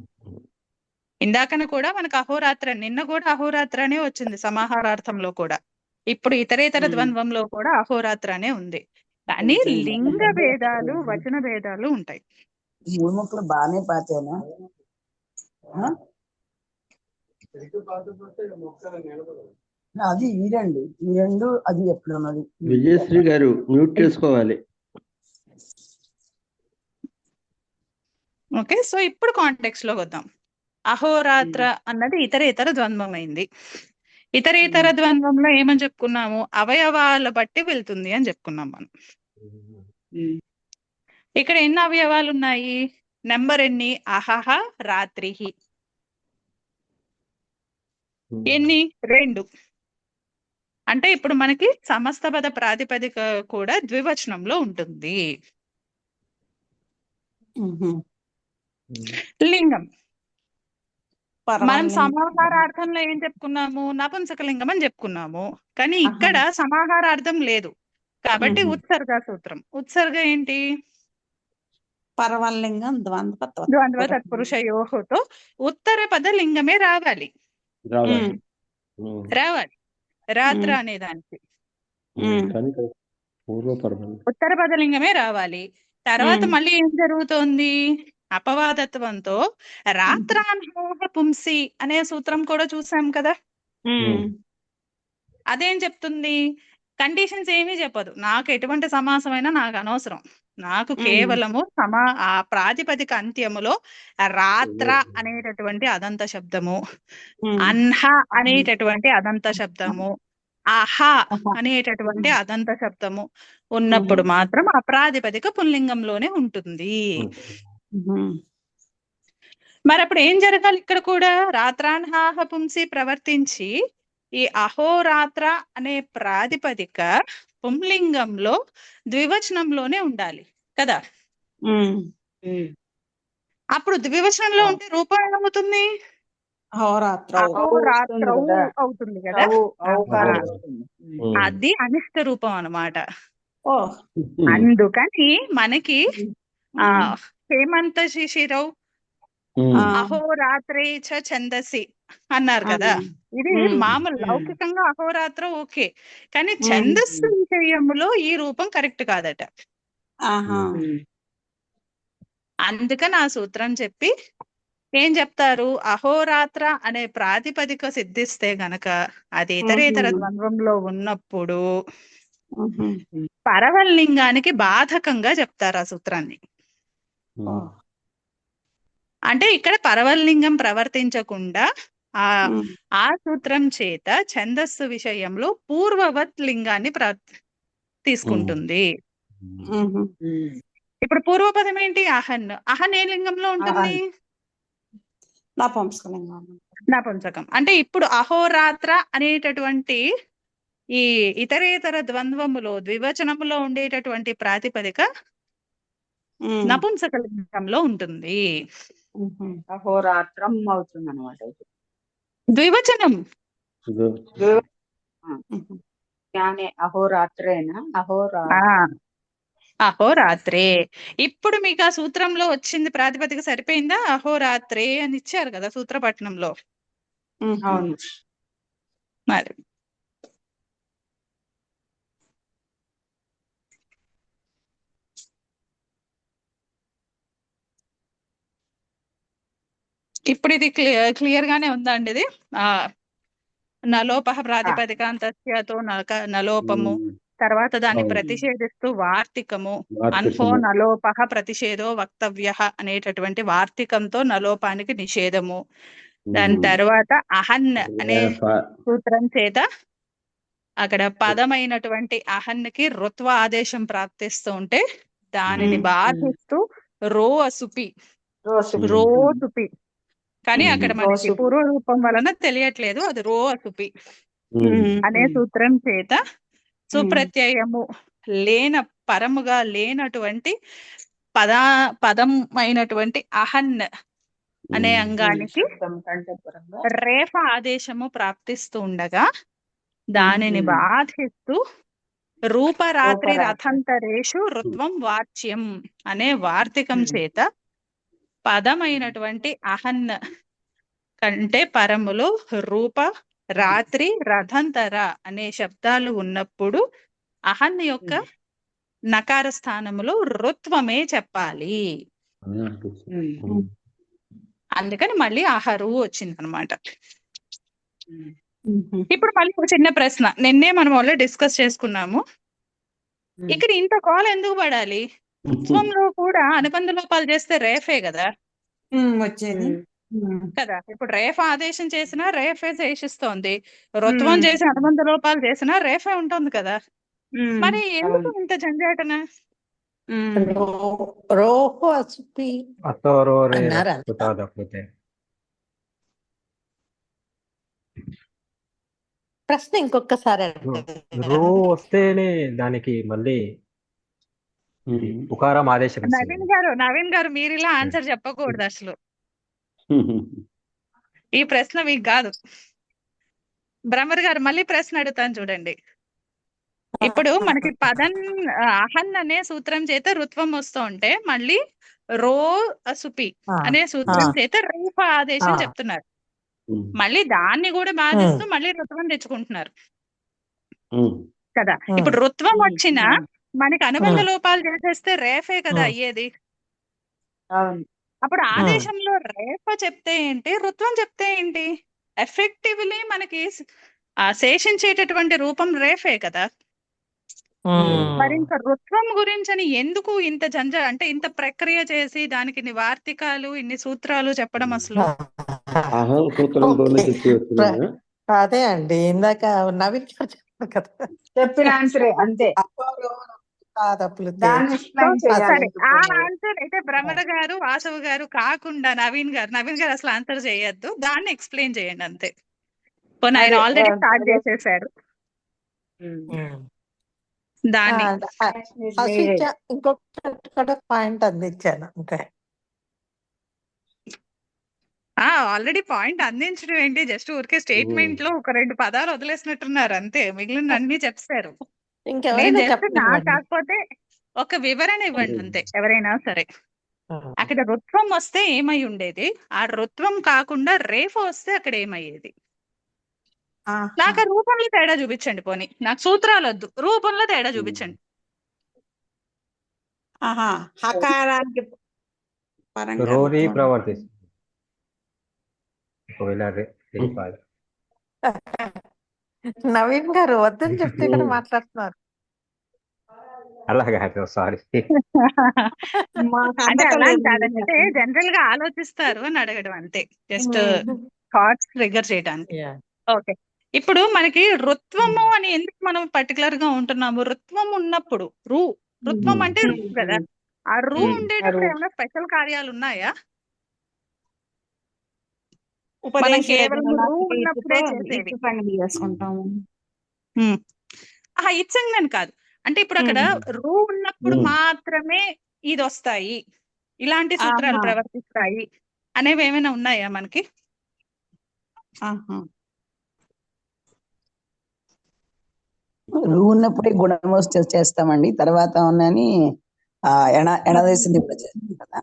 ఇందాకన కూడా మనకు అహోరాత్ర, నిన్న కూడా అహోరాత్ర అనే వచ్చింది సమాహారార్థంలో కూడా. ఇప్పుడు ఇతరేతర ఉమ్. ద్వంద్వంలో కూడా అహోరాత్ర అనే ఉంది. కానీ లింగ భేదాలు వచన భేదాలు ఉంటాయి. మూడు ముక్కలు బాగానే పాతేనా అది ఈ రెండు అది ఎప్పుడు ఉన్నది. విజయశ్రీ గారు మ్యూట్ చేసుకోవాలి. ఓకే, సో ఇప్పుడు కాంటెక్స్ట్ లోకి వద్దాం. అహోరాత్ర అన్నది ఇతరేతర ద్వంద్వం అయింది. ఇతరేతర ద్వంద్వంలో ఏమని చెప్పుకున్నాము? అవయవాల బట్టి వెళ్తుంది అని చెప్పుకున్నాం మనం. ఉమ్, ఇక్కడ ఎన్ని అవయవాలు ఉన్నాయి? నెంబర్ ఎన్ని? అహహ రాత్రిహి. ఎన్ని? 2. అంటే ఇప్పుడు మనకి సమస్త పద ప్రాతిపదిక కూడా ద్వివచనంలో ఉంటుంది. లింగం మనం సమాహారార్థంలో ఏం చెప్పుకున్నాము? నపుంసకలింగం అని చెప్పుకున్నాము. కానీ ఇక్కడ సమాహారార్థం లేదు కాబట్టి ఉత్సర్గ సూత్రం. ఉత్సర్గ ఏంటి? పరవల్లింగం ద్వంద్వ తత్పురుషయోహతో ఉత్తర పద లింగమే రావాలి. రావాలి రాత్ర అనే దానికి ఉత్తర పద లింగమే రావాలి. తర్వాత మళ్ళీ ఏం జరుగుతోంది? అపవాదత్వంతో రాత్రాన్హోహ పుంసి అనే సూత్రం కూడా చూసాం కదా. అదేం చెప్తుంది? కండిషన్స్ ఏమీ చెప్పదు. నాకు ఎటువంటి సమాసమైనా నాకు అనవసరం. నాకు కేవలము ఆ ప్రాతిపదిక అంత్యములో రాత్ర అనేటటువంటి అదంత శబ్దము, అన్హ అనేటటువంటి అదంత శబ్దము, అహ అనేటటువంటి అదంత శబ్దము ఉన్నప్పుడు మాత్రం ఆ ప్రాతిపదిక పుల్లింగంలోనే ఉంటుంది. మరి అప్పుడు ఏం జరగాలి? ఇక్కడ కూడా రాత్రాన్హాహ పుంసి ప్రవర్తించి ఈ అహోరాత్ర అనే ప్రాతిపదిక పుంలింగంలో ద్వివచనంలోనే ఉండాలి కదా. అప్పుడు ద్వివచనంలో ఉంటే రూపం ఏమవుతుంది? అహోరాత్రౌ అవుతుంది కదా. అది అనిష్ట రూపం అన్నమాట. అందుకని మనకి హేమంత శిశిరౌ అహోరాత్రే చ ఛందసి అన్నారు కదా. ఇది మామూలు లౌకికంగా అహోరాత్ర ఓకే, కానీ ఛందస్సు విషయంలో ఈ రూపం కరెక్ట్ కాదట. అందుకని ఆ సూత్రం చెప్పి ఏం చెప్తారు? అహోరాత్ర అనే ప్రాతిపదిక సిద్ధిస్తే గనక అది ఇతరేతర ద్వంద్వంలో ఉన్నప్పుడు పరవల్లింగానికి బాధకంగా చెప్తారు ఆ సూత్రాన్ని. అంటే ఇక్కడ పరవల్లింగం ప్రవర్తించకుండా ఆ సూత్రం చేత ఛందస్సు విషయంలో పూర్వవత్ లింగాన్ని తీసుకుంటుంది. ఇప్పుడు పూర్వపదం ఏంటి? అహన్. అహన్ ఏ లింగంలో ఉంటుంది? నపుంసకం. అంటే ఇప్పుడు అహోరాత్ర అనేటటువంటి ఈ ఇతరేతర ద్వంద్వములో ద్వివచనములో ఉండేటటువంటి ప్రాతిపదిక నపుంసక లింగంలో ఉంటుంది. అహోరాత్రం అవుతుంది అనమాట. ద్వివచనం. అహోరాత్రేనా? అహోరాత్రే. ఇప్పుడు మీకు ఆ సూత్రంలో వచ్చింది ప్రాతిపదిక సరిపోయిందా? అహోరాత్రే అని ఇచ్చారు కదా సూత్రపట్నంలో. అవును. మరి ఇప్పుడు ఇది క్లియర్ గానే ఉందా అండి? ఇది నలోపహ ప్రాతిపదికాంతస్యతో నలోపము, తర్వాత దాన్ని ప్రతిషేధిస్తూ వార్తికము, అన్హో నలోపహ ప్రతిషేధో వక్తవ్య అనేటటువంటి వార్తికంతో నలోపానికి నిషేధము. దాని తర్వాత అహన్ అనే సూత్రం చేత అక్కడ పదమైనటువంటి అహన్కి రుత్వ ఆదేశం ప్రాప్తిస్తూ ఉంటే దానిని బాధిస్తూ రో అసుపి రో సుపి. కానీ అక్కడ మనకి రోసుపి. పూర్వ రూపం వలన తెలియట్లేదు, అది రో అసుపి అనే సూత్రం చేత సుప్రత్యయము పరముగా లేనటువంటి పదమైనటువంటి అహన్ అనే అంగానికి శబ్దం కంటే పరంగా రేఫ ఆదేశము ప్రాప్తిస్తూ ఉండగా దానిని బాధిస్తూ రూపరాత్రి రథంతరేషు ఋత్వం వాచ్యం అనే వార్తికం చేత పదమైనటువంటి అహన్ కంటే పరములో రూప రాత్రి రథంతర అనే శబ్దాలు ఉన్నప్పుడు అహన్ యొక్క నకార స్థానములో ఋత్వమే చెప్పాలి. అందుకని మళ్ళీ అహరు వచ్చింది అనమాట. ఇప్పుడు మళ్ళీ ఒక చిన్న ప్రశ్న, నిన్నే మనం ఆల్రెడీ డిస్కస్ చేసుకున్నాము. ఇక్కడ ఇంత కాల్ ఎందుకు పడాలి? ఋత్వంలో కూడా అనుబంధ లోపాలు చేస్తే రేఫే కదా వచ్చేది కదా. ఇప్పుడు రేఫ్ ఆదేశం చేసినా రేఫే శేషిస్తోంది, ఋత్వం చేసి అనుబంధ లోపాలు చేసినా రేఫే ఉంటుంది కదా. మరి ఎందుకు ఇంత జంజాటన? రోహు అసుపి అన్నారా? ప్రశ్న ఇంకొకసారి రో వస్తేనే దానికి మళ్ళీ ఉకారం ఆదేశం నవీన్ గారు మీరు ఇలా ఆన్సర్ చెప్పకూడదు అసలు. ఈ ప్రశ్న మీకు కాదు. బ్రహ్మర్ గారు మళ్ళీ ప్రశ్న అడుగుతాను చూడండి. ఇప్పుడు మనకి అహన్ అనే సూత్రం చేత ఋత్వం వస్తూ ఉంటే మళ్ళీ రో అసుపి అనే సూత్రం చేత రేఫ ఆదేశం చెప్తున్నారు. మళ్ళీ దాన్ని కూడా బాధిస్తూ మళ్ళీ ఋత్వం తెచ్చుకుంటున్నారు కదా. ఇప్పుడు ఋత్వం వచ్చినా మనకి అనుబంధ లోపాలు చేసేస్తే రేఫే కదా అయ్యేది. అప్పుడు ఆదేశంలో రేఫ చెప్తే ఏంటి, ఋత్వం చెప్తే ఏంటి? ఎఫెక్టివ్లీ మనకి శేషించేటటువంటి రూపం రేఫే కదా. మరి ఇంకా ఋత్వం గురించి అని ఎందుకు ఇంత అంటే ఇంత ప్రక్రియ చేసి దానికి ఇన్ని వార్తికాలు ఇన్ని సూత్రాలు చెప్పడం అసలు? అదే అండి ఇందాక నవీన్ గారు చెప్పారు కదా, చెప్పిన ఆన్సరే అంతే. సరే, ఆ ఆన్సర్ అయితే భ్రమర గారు వాసవ్ గారు కాకుండా నవీన్ గారు అసలు ఆన్సర్ చేయొద్దు, దాన్ని ఎక్స్ప్లెయిన్ చేయండి అంతే. ఆయన ఆల్రెడీ స్టార్ట్ చేసేసారు దాన్ని. ఇంకొక పాయింట్ అందించాను అంతే. ఆల్రెడీ పాయింట్ అందించడం ఏంటి, జస్ట్ ఊరికే స్టేట్మెంట్ లో ఒక 2 పదాలు వదిలేసినట్టున్నారు అంతే, మిగిలిన అన్ని చెప్పారు. కాకపోతే ఒక వివరణ ఇవ్వండి అంతే, ఎవరైనా సరే. అక్కడ ఋత్వం వస్తే ఏమై ఉండేది, ఆ ఋత్వం కాకుండా రేఫ వస్తే అక్కడ ఏమయ్యేది? నాకు రూపంలో తేడా చూపించండి. పోనీ నాకు సూత్రాలు వద్దు, రూపంలో తేడా చూపించండి. హకారానికి నవీన్ గారు వద్దని చెప్తే ఇక్కడ మాట్లాడుతున్నారు. అలాగే సారీ. అంటే అలా కాదంటే జనరల్ గా ఆలోచిస్తారు అని అడగడం అంతే, జస్ట్ థాట్స్ ట్రిగర్ చేయడానికి. ఓకే, ఇప్పుడు మనకి ఋత్వము అని ఎందుకు మనం పర్టికులర్ గా ఉంటున్నాము? ఋత్వం ఉన్నప్పుడు ఋత్వం అంటే రూ కదా, ఆ రూ ఉండేటప్పుడు ఏమైనా స్పెషల్ కార్యాలు ఉన్నాయా? మనం కేవలం రూ ఉన్నప్పుడే చేసేది ఇచ్చంగని కాదు. అంటే ఇప్పుడు అక్కడ రూ ఉన్నప్పుడు మాత్రమే ఇది వస్తాయి, ఇలాంటి సూత్రాలు ప్రవర్తిస్తాయి అనేవి ఏమైనా ఉన్నాయా మనకి? రూ ఉన్నప్పుడే గుణం వస్తే చేస్తామండి, తర్వాత ఉన్నని ఎణదేశం కూడా చేస్తాం కదా.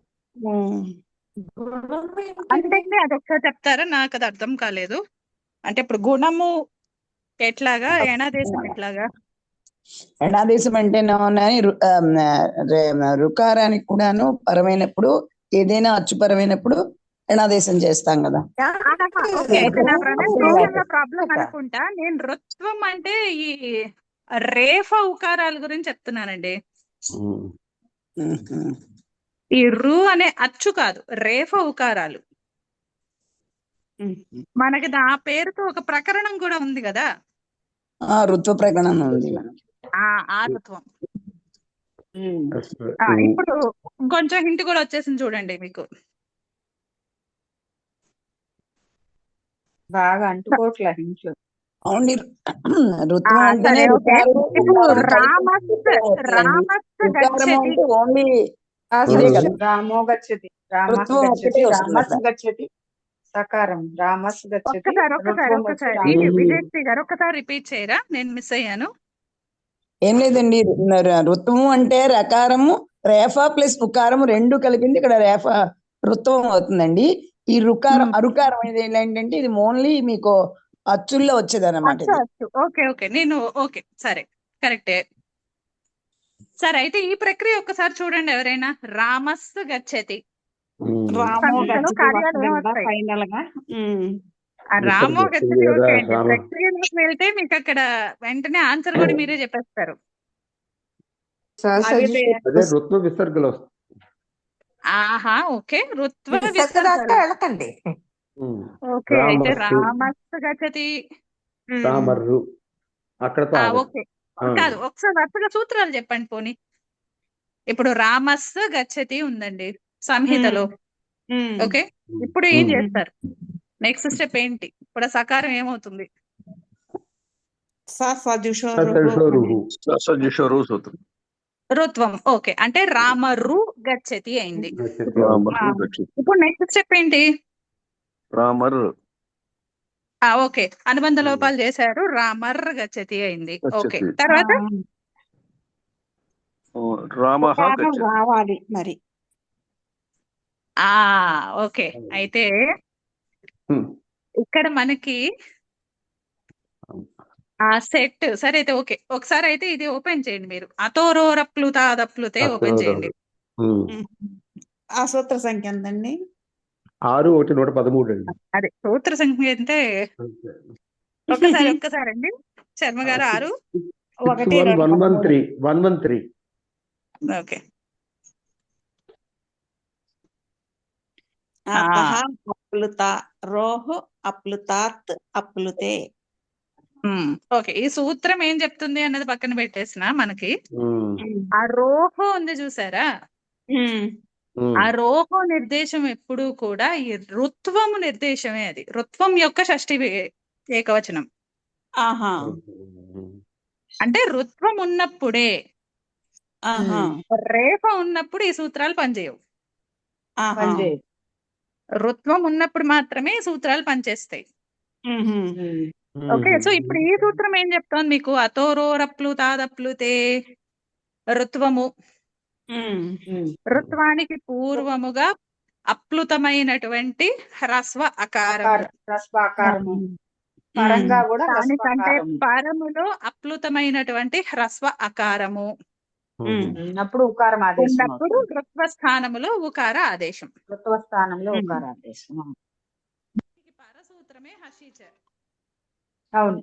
అంటే అది ఒకసారి చెప్తారా, నాకు అది అర్థం కాలేదు. అంటే ఇప్పుడు గుణము ఎట్లాగా, ఎణాదేశం ఎట్లాగా? ఎణాదేశం అంటే రుకారానికి కూడాను పరమైనప్పుడు, ఏదైనా అచ్చుపరమైనప్పుడు ఎణాదేశం చేస్తాం కదా. ప్రాబ్లం అనుకుంటా. నేను ఋత్వం అంటే ఈ రేఫ ఉకారాల గురించి చెప్తున్నానండి. ఈ రు అనే అచ్చు కాదు, రేఫ ఉకారాలు. మనకి ఆ పేరుతో ఒక ప్రకరణం కూడా ఉంది కదా, ఋత్వ ప్రకరణం ఉంది. ఆ ఋత్వం ఇప్పుడు కొంచెం హింట్ కూడా వచ్చేసింది చూడండి మీకు. బాగా అంటుకోవట్లే ఇంట్లో. అవును, ఋతువం అంటేనే సరే, ఓకే. రుకారం, ఇప్పుడు ఉకారం కలిపి రామస్ ఋతువం అవుతుందండి. రుకారము గచ్చతి. అంటే ఓన్లీ ఇదే కదా, రామో గచ్చతి, రామస్ ఋతువం గచ్చతి, ఒక్కటే వస్తుంది రామస్ కదా. గచ్చతి, సకారం రామస్ గచ్చతి, ఒక్కసారి ఋత్వం వచ్చి రామ. విజయశ్రీ గారు ఒకసారి రిపీట్ చేయరా, నేను మిస్ అయ్యాను. ఏం లేదండి, ఋతువం అంటే రకారము, రేఫా ప్లస్ ఉకారము రెండు కలిపింది ఇక్కడ రేఫా ఋతువం అవుతుందండి. ఈ రుకారం అరుకారం అనేది ఏంటంటే ఇది ఓన్లీ మీకు అచ్చుల్లో వచ్చేది అనమాట. ఇది ఓకే నేను ఓకే, సరే, కరెక్టే. సరే, అయితే ఈ ప్రక్రియ ఒక్కసారి చూడండి ఎవరైనా. రామస్ గచ్చతి, రామో సంఖ్యలో గచ్చతి కార్యాలు వస్తుందా ఏమొస్తాయి? ఫైనల్ గా? రామో గచ్చతి, ఓకే అండి. రామ. ప్రక్రియలోకి వెళ్తే మీకు అక్కడ వెంటనే ఆన్సర్ కూడా మీరే చెప్పేస్తారు. అదే ఋత్వ విసర్గలు వస్తాయి. ఆహా, ఓకే. ఋత్వ విసర్గ దాకా విసర్గలు. వెళ్ళకండి. ఓకే, అయితే రామస్సు, రామస్ గచ్చతి. రామర్రు అక్కడతో ఆగదు. ఓకే, కాదు, ఒకసారి వరుసగా సూత్రాలు చెప్పండి పోనీ. ఇప్పుడు రామస్ గచ్చతి ఉందండి సంహితలో. ఓకే, ఇప్పుడు ఏం చేస్తారు? నెక్స్ట్ స్టెప్ ఏంటి? ఇప్పుడు సకారం ఏమవుతుంది? సజుషోరు సూత్రం. ఋత్వం. ఓకే, అంటే రామరు గచ్చతి అయింది. ఇప్పుడు నెక్స్ట్ స్టెప్ ఏంటి? రామర్. ఓకే, అనుబంధ లోపాలు చేశారు, రామర్ గచ్చతి అయింది. ఓకే, గచ్చతి. తర్వాత రామః గచ్చతి. రావాలి మరి. ఓకే, అయితే ఇక్కడ మనకి ఆ సెట్ సరే అయితే ఓకే. ఒకసారి అయితే ఇది ఓపెన్ చేయండి మీరు. అతోరోరప్లుతాదప్లుతే ఓపెన్ చేయండి. ఆ సూత్ర సంఖ్య ఎంతండి? 6 1 113 అండి. అదే సూత్ర సంఖ్య అంటే ఒక్కసారి అండి శర్మ గారు. 6 1 2 113. ఓకే, అప్లుత రోహు అప్లుతాత్ అప్లుతే. ఓకే, ఈ సూత్రం ఏం చెప్తుంది అన్నది పక్కన పెట్టేసిన మనకి ఆ రోహో ఉంది చూసారా? ఆ రోహో నిర్దేశం ఎప్పుడు కూడా ఈ ఋత్వము నిర్దేశమే. అది ఋత్వం యొక్క షష్ఠి ఏకవచనం. అంటే ఋత్వం ఉన్నప్పుడే, రేఫ ఉన్నప్పుడు ఈ సూత్రాలు పనిచేయవు. ఋత్వం ఉన్నప్పుడు మాత్రమే ఈ సూత్రాలు పనిచేస్తాయి. ఓకే, సో ఇప్పుడు ఈ సూత్రం ఏం చెప్తాను మీకు? అతోరోరప్లుతాదప్లుతే ఋత్వము, ఋత్వానికి పూర్వముగా అప్లుతమైనటువంటి హ్రస్వ అకారము. పరంగా కూడా దానికంటే పరములో అప్లుతమైనటువంటి హ్రస్వ అకారము అప్పుడు ఉకారం ఆదేశం ఉన్నప్పుడు ఋత్వ స్థానములో ఉకార ఆదేశం. ఋత్వ స్థానంలో ఉకార ఆదేశం. పరసూత్రమే హషీచ. అవును,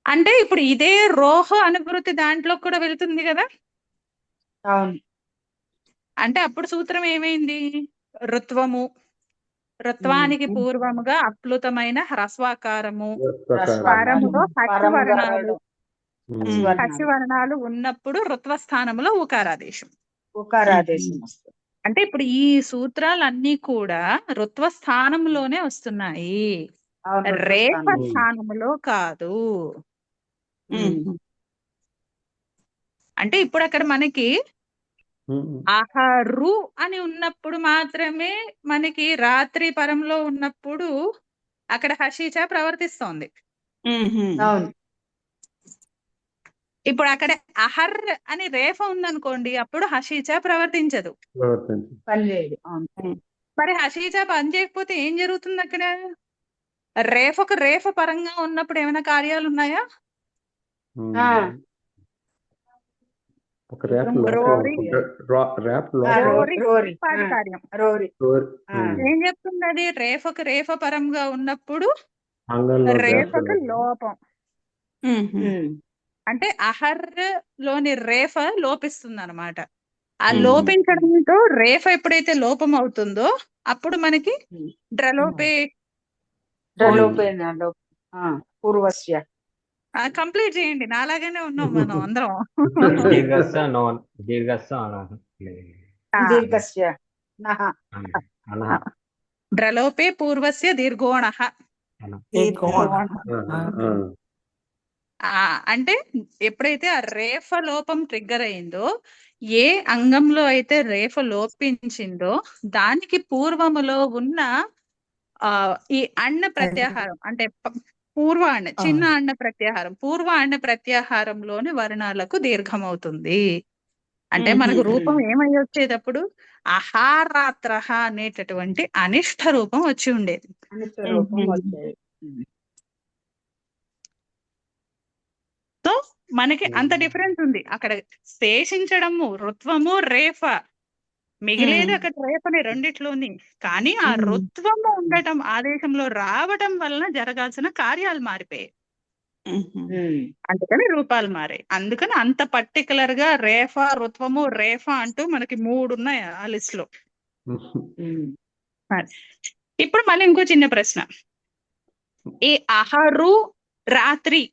అంటే ఇప్పుడు ఇదే రోహ అనువృత్తి దాంట్లో కూడా వెళ్తుంది కదా. అవును, అంటే అప్పుడు సూత్రం ఏమైంది? ఋత్వము, ఋత్వానికి పూర్వముగా అప్లుతమైన హ్రస్వాకారము, పరములో హసివర్ణాలు ఉన్నప్పుడు ఋత్వ స్థానంలో ఉకారాదేశం. అంటే ఇప్పుడు ఈ సూత్రాలన్నీ కూడా ఋత్వ స్థానంలోనే వస్తున్నాయి, రేఫ స్థానములో కాదు. అంటే ఇప్పుడు అక్కడ మనకి అహరు అని ఉన్నప్పుడు మాత్రమే మనకి రాత్రి పరంలో ఉన్నప్పుడు అక్కడ హషీచ ప్రవర్తిస్తోంది. ఇప్పుడు అక్కడ అహర్ అని రేఫ ఉందనుకోండి, అప్పుడు హషీచ ప్రవర్తించదు. మరి హషీచ పని చేయకపోతే ఏం జరుగుతుంది? అక్కడ రేఫకు రేఫ పరంగా ఉన్నప్పుడు ఏమైనా కార్యాలు ఉన్నాయా? ఏం చెప్తుంది అది? రేఫకు రేఫ పరంగా ఉన్నప్పుడు రేఫకు లోపం. అంటే అహర్ లోని రేఫ లోపిస్తుంది అనమాట. ఆ లోపించడంతో రేఫ ఎప్పుడైతే లోపం అవుతుందో అప్పుడు మనకి డ్రలోపే పూర్వస్య కంప్లీట్ చేయండి, నాలాగానే ఉన్నాం మనం అందరం. దీర్ఘస్స నోన్ దీర్ఘస్స అనః ఆ, దీర్ఘస్య నః. అనః డ్రలోపే పూర్వస్య దీర్ఘోణః. అనః అంటే ఎప్పుడైతే ఆ రేఫ లోపం ట్రిగ్గర్ అయిందో, ఏ అంగంలో అయితే రేఫ లోపించిందో దానికి పూర్వములో ఉన్న ఈ అన్న ప్రత్యాహారం అంటే పూర్వ అన్న చిన్న అన్న ప్రత్యాహారం, పూర్వ అన్న ప్రత్యాహారంలోని వర్ణాలకు దీర్ఘమవుతుంది. అంటే మనకు రూపం ఏమై వచ్చేటప్పుడు అహారాత్ర అనేటటువంటి అనిష్ట రూపం వచ్చి ఉండేది. అనిష్ట రూపం వచ్చేది. సో మనకి అంత డిఫరెన్స్ ఉంది అక్కడ. శేషించడము రుత్వము రేఫ, మిగిలేది అక్కడ రేఫని రెండిట్లోని. కానీ ఆ రుత్వము ఉండటం ఆదేశంలో రావటం వలన జరగాల్సిన కార్యాలు మారిపోయాయి, అందుకని రూపాలు మారాయి. అందుకని అంత పర్టికులర్ గా రేఫ రుత్వము రేఫ అంటూ మనకి 3 ఉన్నాయి ఆ లిస్ట్ లో. ఇప్పుడు మళ్ళీ ఇంకో చిన్న ప్రశ్న. ఈ అహరు రాత్రి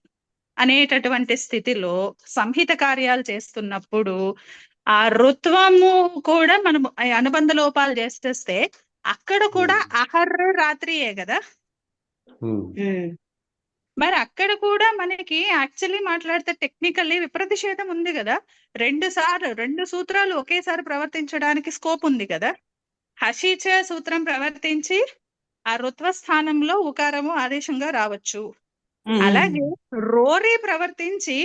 అనేటటువంటి స్థితిలో సంహిత కార్యాలు చేస్తున్నప్పుడు ఆ రుత్వము కూడా మనము అనుబంధ లోపాలు చేసేస్తే అక్కడ కూడా అహర్రు రాత్రియే కదా. మరి అక్కడ కూడా మనకి యాక్చువల్లీ మాట్లాడితే టెక్నికల్లీ విప్రతిషేధం ఉంది కదా. 2 సూత్రాలు ఒకేసారి ప్రవర్తించడానికి స్కోప్ ఉంది కదా. హషీచ సూత్రం ప్రవర్తించి ఆ రుత్వ స్థానంలో ఉకారము ఆదేశంగా రావచ్చు. అలాగే రోరి ప్రవర్తించి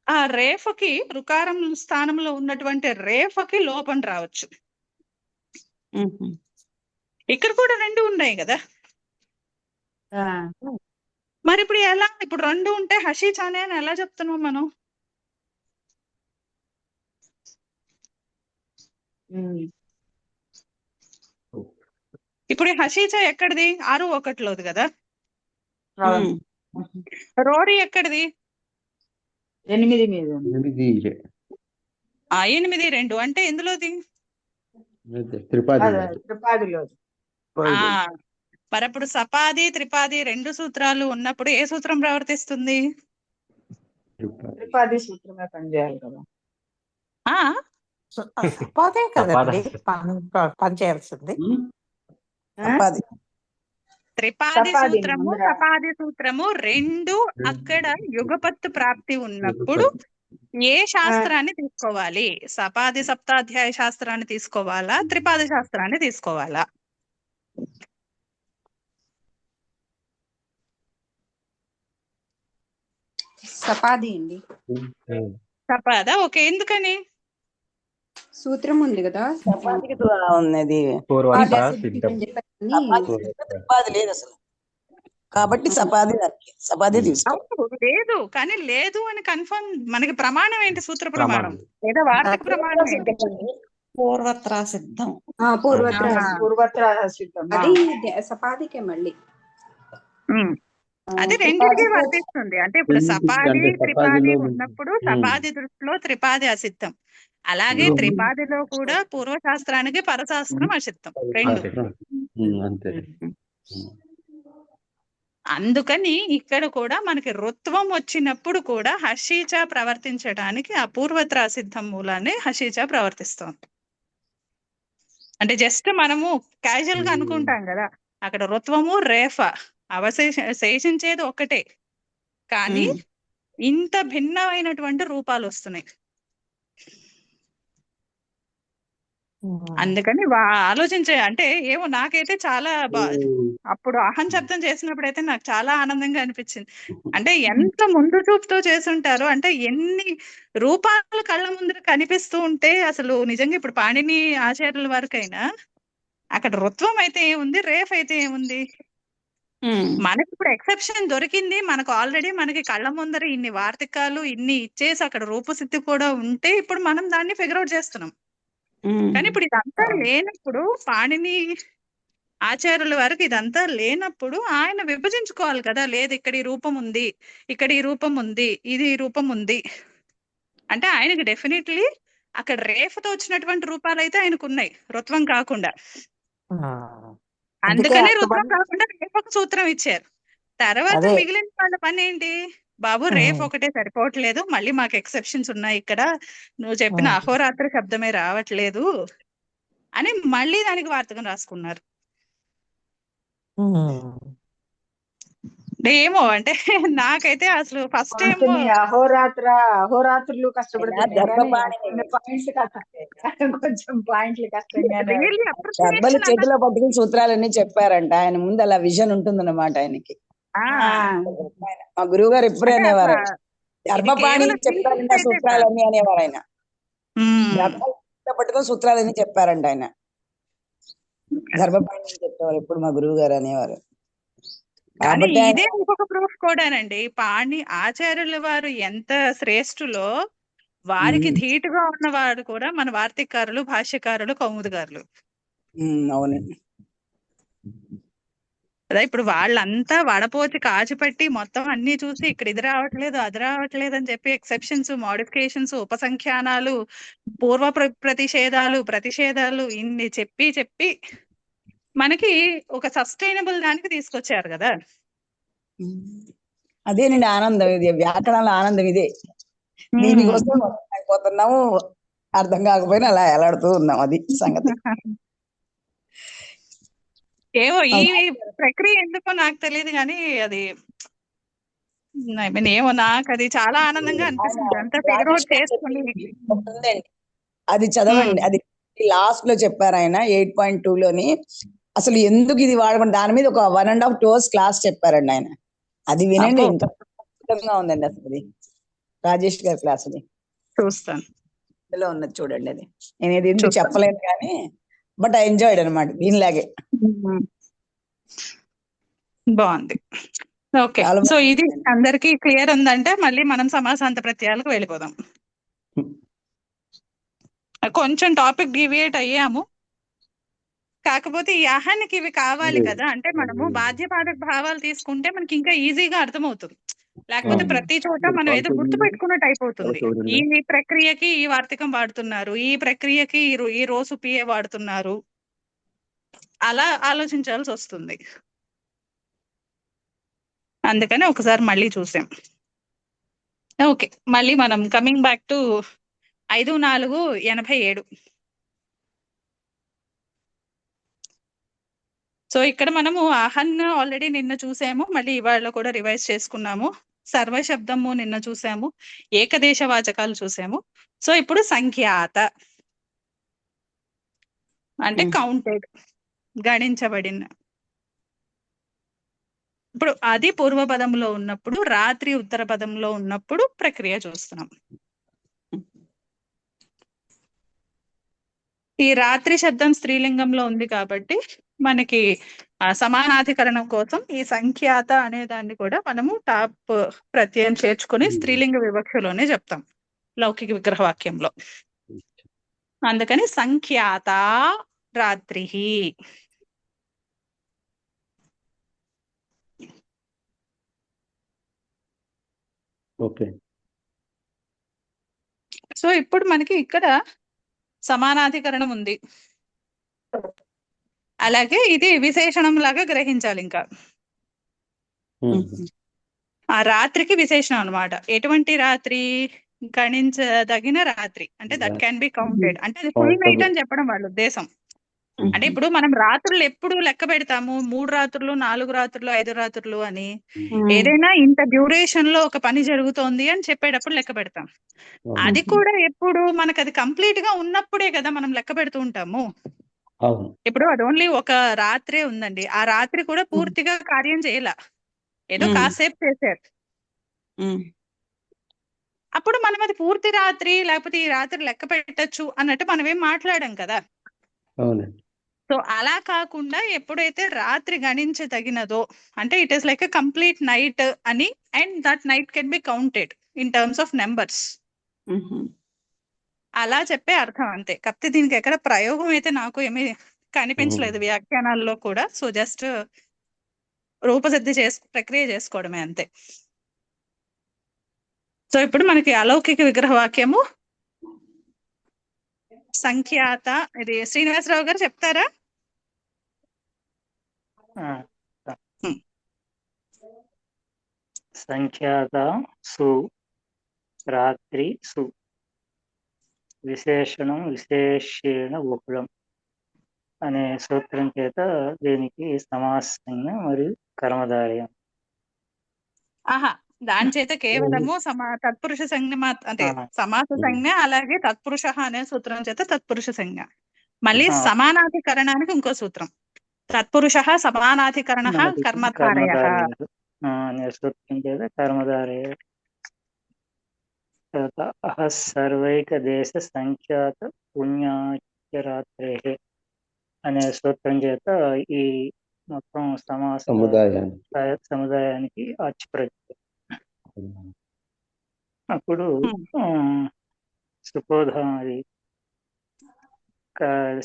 ఆ రేఫకి రుకారం స్థానంలో ఉన్నటువంటి రేఫకి లోపం రావచ్చు. ఇక్కడ కూడా 2 ఉన్నాయి కదా. మరి ఇప్పుడు ఎలా, ఇప్పుడు 2 ఉంటే హషీచ్ అనే అని ఎలా చెప్తున్నాం మనం? ఇప్పుడు హషీచ ఎక్కడిది? 6-1లోది కదా. రోరీ ఎక్కడిది? 8 మీద 8-2 అంటే ఎందులోది? త్రిపాదిలో. మరి అప్పుడు సపాది త్రిపాది 2 సూత్రాలు ఉన్నప్పుడు ఏ సూత్రం ప్రవర్తిస్తుంది? త్రిపాది సూత్రమే పనిచేయాలి కదా. సపాదే కదండి పనిచేయాల్సింది. త్రిపాది సూత్రము సపాది సూత్రము 2 అక్కడ యుగపత్తు ప్రాప్తి ఉన్నప్పుడు ఏ శాస్త్రాన్ని తీసుకోవాలి? సపాది సప్తాధ్యాయ శాస్త్రాన్ని తీసుకోవాలా, త్రిపాది శాస్త్రాన్ని తీసుకోవాలా? సపాది అండి. సపాదా? ఓకే, ఎందుకని? సూత్రం ఉంది కదా, సపాదికి ద్వారా ఉన్నది, సపాది లేదు అసలు. కాబట్టి సపాది తీసుకో. లేదు కానీ లేదు అని కన్ఫర్మ్. మనకి ప్రమాణం ఏంటి? సూత్ర ప్రమాణం లేదా వార్తక ప్రమాణం ఏంటి? పూర్వత్రా సిద్ధం. పూర్వత్రా సిద్ధం అది సపాదికే మళ్ళీ. అది రెండింటికి వర్తిస్తుంది. అంటే ఇప్పుడు సపాది త్రిపాది ఉన్నప్పుడు సపాది దృష్టిలో త్రిపాది అసిద్ధం. అలాగే త్రిపాదిలో కూడా పూర్వశాస్త్రానికి పరశాస్త్రం అసిద్ధం 2. అందుకని ఇక్కడ కూడా మనకి రుత్వం వచ్చినప్పుడు కూడా హషీచ ప్రవర్తించడానికి ఆ పూర్వత్ర అసిద్ధం మూలాన్ని హషీచ ప్రవర్తిస్తుంది. అంటే జస్ట్ మనము క్యాజువల్ గా అనుకుంటాం కదా, అక్కడ రుత్వము రేఫ శేషించేది ఒక్కటే, కానీ ఇంత భిన్నమైనటువంటి రూపాలు వస్తున్నాయి. అందుకని ఆలోచించే, అంటే ఏమో నాకైతే చాలా అప్పుడు అహం శబ్దం చేసినప్పుడు అయితే నాకు చాలా ఆనందంగా అనిపించింది. అంటే ఎంత ముందు చూపుతో చేసుంటారు, అంటే ఎన్ని రూపాలు కళ్ళ ముందర కనిపిస్తూ ఉంటే అసలు నిజంగా. ఇప్పుడు పాణిని ఆచార్యుల వరకైనా అక్కడ రుత్వం అయితే ఏముంది, రేఫ్ అయితే ఏముంది. మనకి ఇప్పుడు ఎక్సెప్షన్ దొరికింది. మనకు ఆల్రెడీ మనకి కళ్ళ ముందర ఇన్ని వార్తికాలు ఇన్ని ఇచ్చేసి అక్కడ రూపసిద్ధి కూడా ఉంటే ఇప్పుడు మనం దాన్ని ఫిగర్ అవుట్ చేస్తున్నాం. కానీ ఇప్పుడు ఇదంతా లేనప్పుడు, పాణిని ఆచార్యుల వరకు ఇదంతా లేనప్పుడు ఆయన విభజించుకోవాలి కదా. లేదు ఇక్కడ ఈ రూపం ఉంది, ఇక్కడ ఈ రూపం ఉంది, ఇది ఈ రూపం ఉంది అంటే ఆయనకి డెఫినెట్లీ అక్కడ రేఫతో వచ్చినటువంటి రూపాలు అయితే ఆయనకు ఉన్నాయి, రుత్వం కాకుండా. అందుకనే రుత్వం కాకుండా రేఫకు సూత్రం ఇచ్చారు. తర్వాత అదే మిగిలిన వాళ్ళ పని ఏంటి? బాబు రేపు ఒకటే సరిపోవట్లేదు, మళ్ళీ మాకు ఎక్సెప్షన్స్ ఉన్నాయి ఇక్కడ, నువ్వు చెప్పిన అహోరాత్ర శబ్దమే రావట్లేదు అని మళ్ళీ దానికి వార్తకం రాసుకున్నారు. ఏమో అంటే నాకైతే అసలు ఫస్ట్ టైం పంచమి అహోరాత్రులు కష్టపడుతున్నాయి కానీ దర్భపాణి కొన్ని పాయింట్లు కొంచెం పాయింట్లు కష్టంగానే రియల్లీ దర్భలు అప్రిసియేషన్ అన్న. చేతిలో పట్టుకుని సూత్రాలన్నీ చెప్పారంట. ఆయన ముందు అలా విజన్ ఉంటుందన్నమాట ఆయనకి. ఆ, మా గురువు గారు ఎప్పుడే అంటే అనేవారు, అసలు ఇది దర్భపాణి కేవలం చెప్పారంట థింకింగ్స్ అయితే కాదు. సూత్రాలన్నీ అనేవారు ఆయన. ఉమ్, దర్భలు చేతిలో పట్టుకుని సూత్రాలన్నీ చెప్పారంట ఆయన. దర్భపాణి చెప్పేవారు ఎప్పుడు మా గురువు గారు అనేవారు. కానీ కాబట్టి ఆయన ఇదే ఇంకొక ప్రూఫ్ కూడానండి, పాణి ఆచార్యుల వారు ఎంత శ్రేష్ఠులో వారికి ధీటుగా ఉన్నవాడు కూడా మన వార్తికారులు, భాష్యకారులు, కౌముదికారులు అవునండి. కదా. ఇప్పుడు వాళ్ళంతా వడపోచి కాచిపట్టి మొత్తం అన్ని చూసి ఇక్కడ ఇది రావట్లేదు, అది రావట్లేదు అని చెప్పి ఎక్సెప్షన్స్, మోడిఫికేషన్స్, ఉపసంఖ్యానాలు, పూర్వ ప్రతిషేధాలు ఇన్ని చెప్పి చెప్పి మనకి ఒక సస్టైనబుల్ దానికి తీసుకొచ్చారు కదా. అదేనండి ఆనందం, ఇది వ్యాకరణంలో ఆనందం ఇదే. దీనికోసం అయిపోతున్నాము, అర్థం కాకపోయినా అలా ఎలాడుతూ ఉన్నాం, అది సంగతి. ఏవో ఈ ప్రక్రియ ఎందుకో నాకు తెలియదు కానీ అది ఐ మీన్ ఏమో నాకు అది చాలా ఆనందంగా అనిపిస్తుంది. అంతా ఫిగర్ అవుట్ చేసుకుని ఉందండి, అది చదవండి. అది లాస్ట్ లో చెప్పారు ఆయన 8.2 లోని. అసలు ఎందుకు ఇది వాడకుండా దాని మీద ఒక 1.5 hours క్లాస్ చెప్పారండి ఆయన. అది వినండి, అబ్బో. ఇంకా అద్భుతంగా ఉందండి అసలు. అది రాజేష్ గారి క్లాస్, అది చూస్తాను, ఇందులో ఉన్నది చూడండి. అది నేను ఇది ఎందుకు చెప్పలేను కానీ బట్ ఐ ఎంజాయ్డ్ అనమాట దీనిలాగే. బాగుంది. ఓకే, చాలా సో ఇది అందరికి క్లియర్ ఉందంటే మళ్ళీ మనం సమాసాంత ప్రత్యయాలకు వెళ్ళిపోదాం. కొంచెం టాపిక్ డివియేట్ అయ్యాము, కాకపోతే ఈ అహానికి ఇవి కావాలి కదా. అంటే మనము బాధ్యపాదక భావాలు తీసుకుంటే మనకి ఇంకా ఈజీగా అర్థమవుతుంది. లేకపోతే ప్రతి చోట మనం ఏదో గుర్తు పెట్టుకున్నట్టు అయిపోతుంది. ఈ ప్రక్రియకి ఈ వార్తికం వాడుతున్నారు, ఈ ప్రక్రియకి ఈ రోజు పిఏ వాడుతున్నారు, అలా ఆలోచించాల్సి వస్తుంది. అందుకని ఒకసారి మళ్ళీ చూసాం. ఓకే, మళ్ళీ మనం కమింగ్ బ్యాక్ టు 5/4/87. సో ఇక్కడ మనము అహన్ ఆల్రెడీ నిన్న చూసాము, మళ్ళీ ఇవాళ కూడా రివైజ్ చేసుకున్నాము. సర్వశబ్దము నిన్న చూసాము, ఏకదేశ వాచకాలు చూసాము. సో ఇప్పుడు సంఖ్యాత అంటే కౌంటెడ్, గణించబడిన. ఇప్పుడు అది పూర్వ పదంలో ఉన్నప్పుడు, రాత్రి ఉత్తర పదంలో ఉన్నప్పుడు ప్రక్రియ చూస్తున్నాం. ఈ రాత్రి శబ్దం స్త్రీలింగంలో ఉంది కాబట్టి మనకి సమానాధికరణం కోసం ఈ సంఖ్యాత అనే దాన్ని కూడా మనము టాప్ ప్రత్యయం చేర్చుకొని స్త్రీలింగ వివక్షలోనే చెప్తాం లౌకిక విగ్రహవాక్యంలో. అందుకని సంఖ్యాత రాత్రి. ఓకే, సో ఇప్పుడు మనకి ఇక్కడ సమానాధికరణం ఉంది, అలాగే ఇది విశేషణం లాగా గ్రహించాలి. ఇంకా ఆ రాత్రికి విశేషణం అన్నమాట. ఎటువంటి రాత్రి? గణించదగిన రాత్రి, అంటే దట్ క్యాన్ బి కౌంటెడ్. అంటే అది ఫుల్ నైట్ అని చెప్పడం వాళ్ళ ఉద్దేశం. అంటే ఇప్పుడు మనం రాత్రులు ఎప్పుడు లెక్క పెడతాము, 3 రాత్రులు, 4 రాత్రులు, 5 రాత్రులు అని. ఏదైనా ఇంత డ్యూరేషన్ లో ఒక పని జరుగుతోంది అని చెప్పేటప్పుడు లెక్క పెడతాం. అది కూడా ఎప్పుడు మనకు అది కంప్లీట్ గా ఉన్నప్పుడే కదా మనం లెక్క పెడుతూ ఉంటాము. ఇప్పుడు అది ఓన్లీ ఒక రాత్రే ఉందండి, ఆ రాత్రి కూడా పూర్తిగా కార్యం చేయాల, ఏదో కాసేపు చేశారు. అప్పుడు మనం అది పూర్తి రాత్రి లేకపోతే ఈ రాత్రి లెక్క పెట్టచ్చు అన్నట్టు మనం ఏం మాట్లాడాం కదా. సో అలా కాకుండా ఎప్పుడైతే రాత్రి గణించదగినదో, అంటే it is like a complete night అని, and that night can be counted in terms of numbers, అలా చెప్పే అర్థం అంతే. కాకపోతే దీనికి ఎక్కడ ప్రయోగం అయితే నాకు ఏమీ కనిపించలేదు వ్యాఖ్యానాల్లో కూడా. సో జస్ట్ రూపసిద్ధి ప్రక్రియ చేసుకోవడమే అంతే. సో ఇప్పుడు మనకి అలౌకిక విగ్రహవాక్యము సంఖ్యాత, ఇది శ్రీనివాసరావు గారు చెప్తారా? సంఖ్యాత సు రాత్రి సు విశేషణం విశేషేణ బహుళం అనే సూత్రం చేత దీనికి సమాసంజ్ఞ మరియు కర్మధారయం. ఆహా, దాని చేత కేవలము తత్పురుష సంజ్ఞ అంటే సమాస సంజ్ఞ, అలాగే తత్పురుష అనే సూత్రం చేత తత్పురుష సంజ్ఞ. మళ్ళీ సమానాధికరణానికి ఇంకో సూత్రం, తత్పురుష సమానాధికరణ కర్మధారయ అనే సూత్రం చేత కర్మధారయ. సర్వైక దేశ సంఖ్యాత పుణ్యాచరాత్రే అనే సూత్రం చేత ఈ మొత్తం సముదాయానికి అచ్చుప్రత్యయం. అప్పుడు సుపోధాది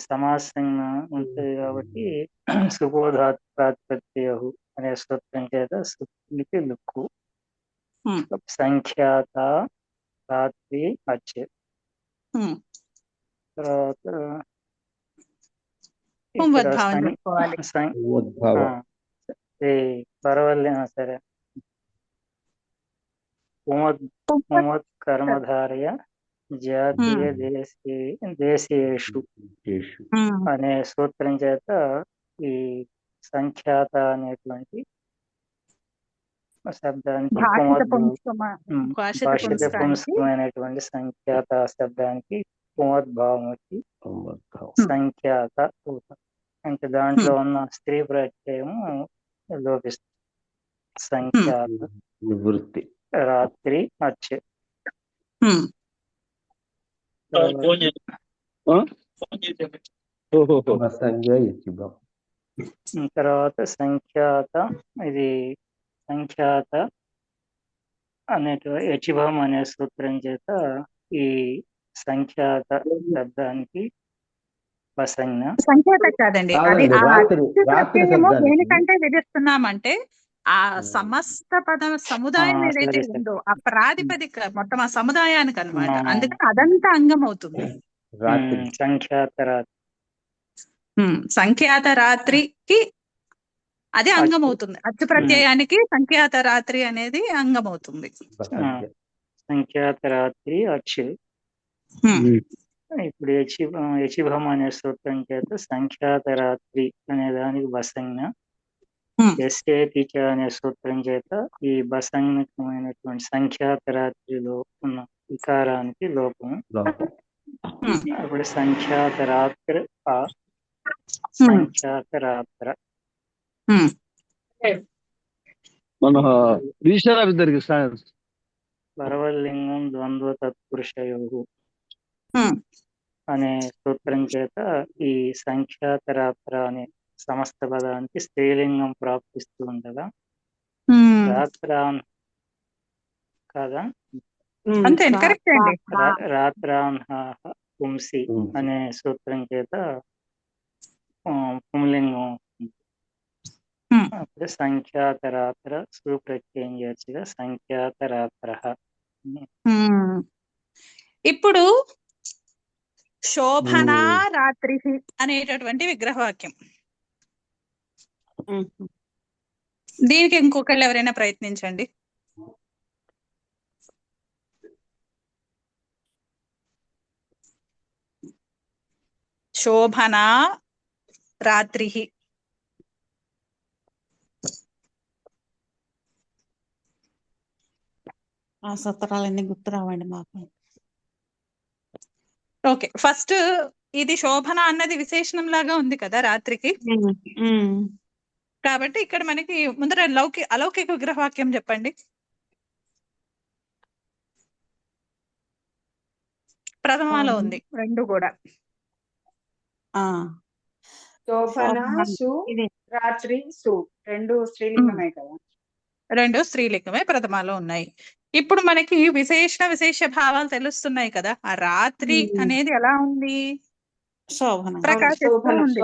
సమాసంగా ఉంటుంది కాబట్టి సుపోధాత్ ప్రాతిపత్తియు అనే సూత్రం చేత సునికి లుక్కు సంఖ్యాత రాత్రి అచ్చే. తర్వాత పర్వాలే సరే. పుమత్ కర్మధారయ జాతీయ దేశేషు అనే సూత్రం చేత ఈ సంఖ్యాత అనేటువంటి శబ్దానికి భాషిత పుంస్కమైనటువంటి సంఖ్యాత శబ్దానికి పుమద్భావం వచ్చి సంఖ్యాత అంటే దాంట్లో ఉన్న స్త్రీ ప్రత్యయము లోపిస్తుంది. సంఖ్యాత నివృత్తి రాత్రి వచ్చే. తర్వాత సంఖ్యాత, ఇది సంఖ్యాత అనేటువంటి యచిభం అనే సూత్రం చేత ఈ సంఖ్యాత శబ్దానికి వసంజ్ఞ. సంఖ్యాత కాదండి, అది దేనికంటే విధిస్తున్నామంటే ఆ సమస్త పద సముదాయం ఏదైతే ఉందో ఆ ప్రాతిపదిక మొత్తం ఆ సముదాయానికి అన్నమాట. అందుకని అదంతా అంగం అవుతుంది. సంఖ్యాత రాత్రి, సంఖ్యాత రాత్రికి అది అంగం అవుతుంది. అచ్చు ప్రత్యయానికి సంఖ్యాత రాత్రి అనేది అంగం అవుతుంది. సంఖ్యాత రాత్రి అచ్చు. ఇప్పుడు యచిభం అనే సూత్రం చేత సంఖ్యాత రాత్రి అనే దానికి బసంజ్ఞ, ఎస్ఏతిచ అనే సూత్రం చేత ఈ బసంజ్ఞకమైనటువంటి సంఖ్యాత రాత్రిలో ఉన్న వికారానికి లోపము. అప్పుడు సంఖ్యాత రాత్రి సంఖ్యాత రాత్ర. పరవలింగం ద్వంద్వ తత్పురుషయోహు అనే సూత్రం చేత ఈ సంఖ్యాత రాత్ర అనే సమస్త పదానికి స్త్రీలింగం ప్రాప్తిస్తూ ఉండగా రాత్రాన్ కాదా రాత్రాన్హ పుంసి అనే సూత్రం చేత పుంలింగం. అప్పుడు సంఖ్యాత రాత్ర సుప్రత్యయం చేయొచ్చుగా సంఖ్యాత రాత్ర. ఇప్పుడు శోభనా రాత్రి అనేటటువంటి విగ్రహవాక్యం, దీనికి ఇంకొకళ్ళు ఎవరైనా ప్రయత్నించండి. శోభనా రాత్రి. ఆ సూత్రాలన్నీ గుర్తు రావండి మాకు. ఓకే, ఫస్ట్ ఇది శోభన అన్నది విశేషణం లాగా ఉంది కదా రాత్రికి. కాబట్టి ఇక్కడ మనకి ముందర అలౌకిక విగ్రహవాక్యం చెప్పండి. ప్రథమాలో ఉంది రెండు కూడా. శోభన సు రాత్రి సు రెండు స్త్రీలింగమే కదా. రెండు స్త్రీలింగమే ప్రథమాలో ఉన్నాయి. ఇప్పుడు మనకి విశేష భావాలు తెలుస్తున్నాయి కదా. ఆ రాత్రి అనేది ఎలా ఉంది? ప్రకాశిస్తూ ఉంది.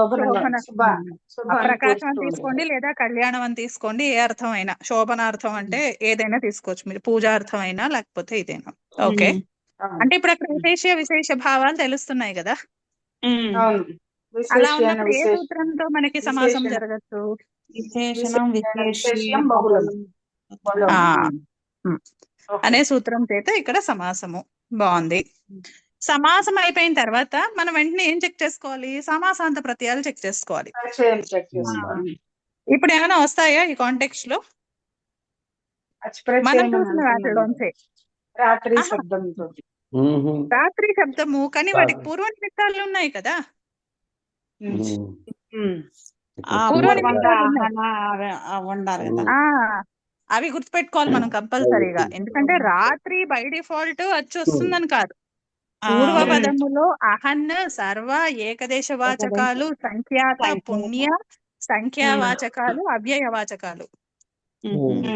ప్రకాశం తీసుకోండి లేదా కళ్యాణం అని తీసుకోండి, ఏ అర్థం అయినా. శోభనార్థం అంటే ఏదైనా తీసుకోవచ్చు మీరు, పూజార్థం అయినా లేకపోతే ఇదైనా. ఓకే, అంటే ఇప్పుడు అక్కడ విశేష భావాలు తెలుస్తున్నాయి కదా. అలా ఉన్నప్పుడు ఏ సూత్రంతో మనకి సమాసం జరగచ్చు? విశేషణం విశేషం బహుళం. పొలం. ఆ అనే సూత్రం చేత ఇక్కడ సమాసము బాగుంది. సమాసం అయిపోయిన తర్వాత మనం వెంటనే ఏం చెక్ చేసుకోవాలి? సమాసాంత ప్రత్యయాలు చెక్ చేసుకోవాలి. పరిచయం చెక్ చేసుకోవాలి. ఇప్పుడు ఏమైనా వస్తాయా ఈ కాంటెక్స్ట్ లో? మనం అచ్చిపరిచయం అని చూసిన అంటున్నాను. వాటిలోంచే రాత్రి ఆహా, శబ్దంతో. రాత్రి శబ్దము, కానీ వాటికి పూర్వ నిమిత్తాలు ఉన్నాయి కదా. ఆ పూర్వ పూర్వంగా నిమిత్తాలు ఉన్నాయి. అహన ఉండాలి కదా. ఆ అవి గుర్తుపెట్టుకోవాలి మనం కంపల్సరీగా. ఎందుకంటే రాత్రి బై డిఫాల్ట్ వచ్చి వస్తుందని కాదు. పూర్వ పదములో అహన్, సర్వ, ఏకదేశ వాచకాలు, సంఖ్యాత, పుణ్య, సంఖ్యావాచకాలు, అవ్యయవాచకాలు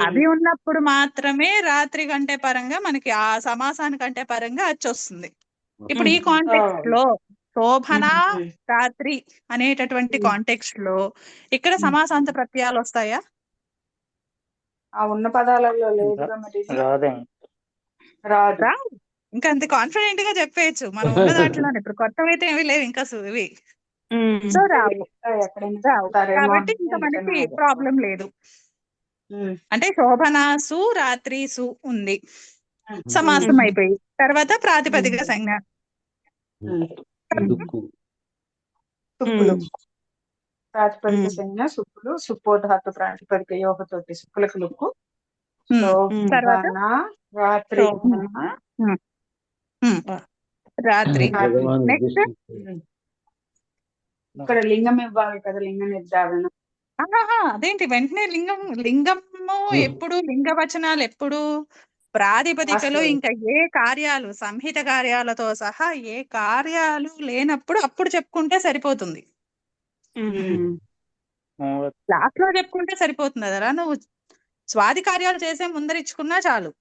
అవి ఉన్నప్పుడు మాత్రమే రాత్రి కంటే పరంగా మనకి ఆ సమాసానికంటే పరంగా వచ్చొస్తుంది. ఇప్పుడు ఈ కాంటెక్స్ట్ లో శోభన రాత్రి అనేటటువంటి కాంటెక్స్ట్ లో ఇక్కడ సమాసాంత ప్రత్యయాలు వస్తాయా? ఆ ఉన్న పదాలలో లేదుగా మరి ఇది. రాదండి. రాదు. రావు. ఇంకా అంత కాన్ఫిడెంట్ గా చెప్పేయచ్చు మనం ఉన్న దాంట్లోనే. ఇప్పుడు కొత్తవైతే ఏమీ లేవు ఇంకా ఇవి. సో రావు ఎక్కడైనా రావు చెప్తారేమో కాబట్టి అని ఇంకా మనకి అందుకని ప్రాబ్లం లేదు. అంటే శోభనాసు రాత్రిసు ఉంది, సమాసం అయిపోయి తర్వాత ప్రాతిపదిక సంజ్ఞ సుప్పులు ప్రాతిపదిక సంజ్ఞ సుప్పులు సుప్పోధాతు ప్రాతిపదిక యోగతోటి సుప్పులకు లుక్కు తర్వాత శోభన రాత్రి రాత్రి. నెక్స్ట్ ఇక్కడ లింగం ఇవ్వాలి కదా, లింగ నిర్ధారణ. అదేంటి వెంటనే లింగము ఎప్పుడు, లింగ వచనాలు ఎప్పుడు ప్రాతిపదికలో ఇంకా ఏ కార్యాలు సంహిత కార్యాలతో సహా ఏ కార్యాలు లేనప్పుడు అప్పుడు చెప్పుకుంటే సరిపోతుంది. లాస్ట్ లో చెప్పుకుంటే సరిపోతుంది కదా. నువ్వు స్వాది కార్యాలు చేసే ముందరిచ్చుకున్నా చాలు.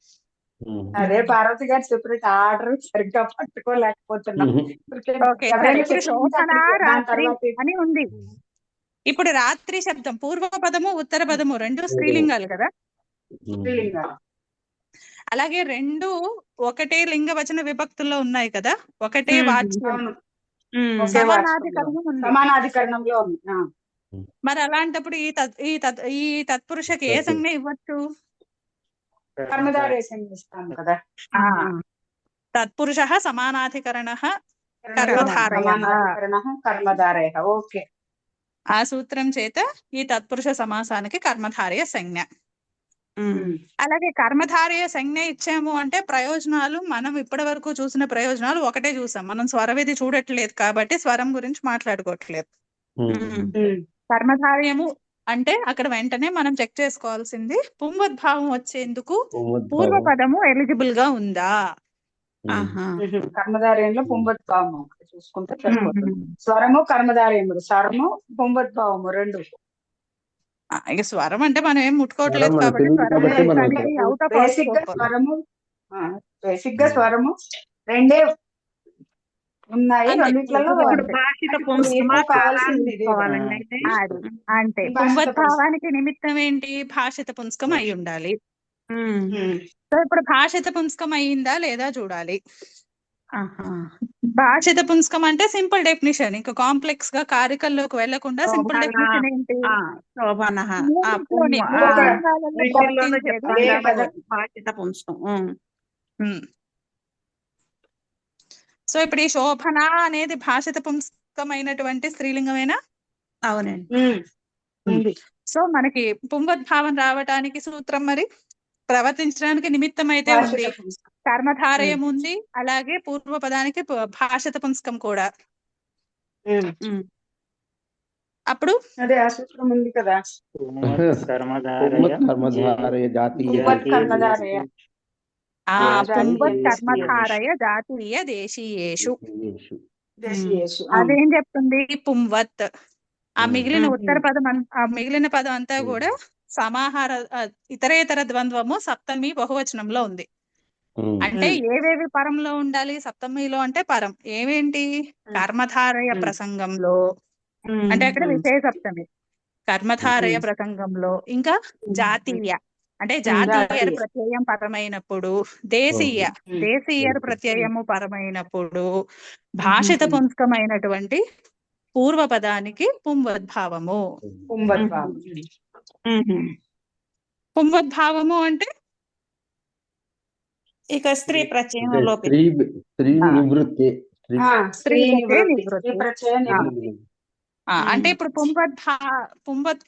అదే పార్వతి గారు చెప్పినట్టు ఆర్డర్ సరిగ్గా పట్టుకోలేకపోతున్నాం. ఓకే, సరే. ఇప్పుడు శోభన రాత్రి అని ఉంది. ఇప్పుడు రాత్రి శబ్దం పూర్వ పదము ఉత్తర పదము రెండు స్త్రీలింగాలు కదా. అలాగే రెండు ఒకటే లింగ వచన విభక్తుల్లో ఉన్నాయి కదా, ఒకటే వాచ్యం సమానాధికరణంలో ఉంది. మరి అలాంటప్పుడు ఈ తత్పురుషకి ఏ సంజ్ఞ ఇవ్వచ్చు? కర్మధారయ సంజ్ఞ ఇస్తాం కదా. తత్పురుష సమానాధికరణ కర్మధారయ. ఓకే. ఆ సూత్రం చేత ఈ తత్పురుష సమాసానికి కర్మధారయ సంజ్ఞ. అలాగే కర్మధారయ సంజ్ఞ ఇచ్చాము అంటే ప్రయోజనాలు మనం ఇప్పటి వరకు చూసిన ప్రయోజనాలు ఒకటే చూసాం. మనం స్వరవిధి చూడట్లేదు కాబట్టి స్వరం గురించి మాట్లాడుకోవట్లేదు. కర్మధారయము అంటే అక్కడ వెంటనే మనం చెక్ చేసుకోవాల్సింది పుంవద్భావం వచ్చేందుకు పూర్వ పదము ఎలిజిబుల్ గా ఉందా. కర్మధారయంలో పుంవద్భావము చూసుకుంటే సరిపోతుంది. స్వరము కర్మధారయముడు, స్వరము పుంవద్భావము రెండు. ఇక స్వరం అంటే మనం ఏం ముట్టుకోవట్లేదు కాబట్టి బేసిక్ గా స్వరము రెండే ఉన్నాయి. రెండిట్లలో అంటే పుంవద్భావానికి నిమిత్తం ఏంటి? భాషిత పుంస్కం అయి ఉండాలి. సో ఇప్పుడు భాషిత పుంస్కం అయ్యిందా లేదా చూడాలి. భాషిత పుంస్కం అంటే సింపుల్ డెఫినిషన్, ఇంకా కాంప్లెక్స్ గా కారికల్లోకి వెళ్లకుండా సింపుల్ డెఫినిషన్ ఏంటి? సో ఇప్పుడు ఈ శోభన అనేది భాషిత పుంస్కమైనటువంటి స్త్రీలింగమేనా? అవునండి. సో మనకి పుంవద్భావం రావటానికి సూత్రం మరి ప్రవర్తించడానికి నిమిత్తం అయితే ఉంది, కర్మధారయం ఉంది, అలాగే పూర్వ పదానికి భాషిత పుంస్కం కూడా. అప్పుడు అదే ఆ సూత్రం ఉంది కదా, కర్మధారయ జాతీయ కర్మధారయ జాతీయ దేశీయేషు. అదేం చెప్తుంది? పుంవత్. ఆ మిగిలిన ఉత్తర పదం ఆ మిగిలిన పదం అంతా కూడా సమాహార ఇతరేతర ద్వంద్వము సప్తమి బహువచనంలో ఉంది. అంటే ఏవేవి పరంలో ఉండాలి సప్తమిలో? అంటే పరం ఏవేంటి? కర్మధారయ ప్రసంగంలో అంటే అక్కడ విషయ సప్తమి, కర్మధారయ ప్రసంగంలో, ఇంకా జాతీయ అంటే జాతీయ ప్రత్యయం పరమైనప్పుడు, దేశీయ ప్రత్యయము పరమైనప్పుడు, భాషిత పుంస్కమైనటువంటి పూర్వ పదానికి పుంవద్భావము. పుంవద్భావము అంటే ఇక స్త్రీ ప్రత్యయం అంటే లోపి స్త్రీ నివృత్తి స్త్రీ స్త్రీ ప్రత్యయ నివృత్తి, స్త్రీ ప్రత్యయ నివృత్తి. అంటే ఇప్పుడు పుంవత్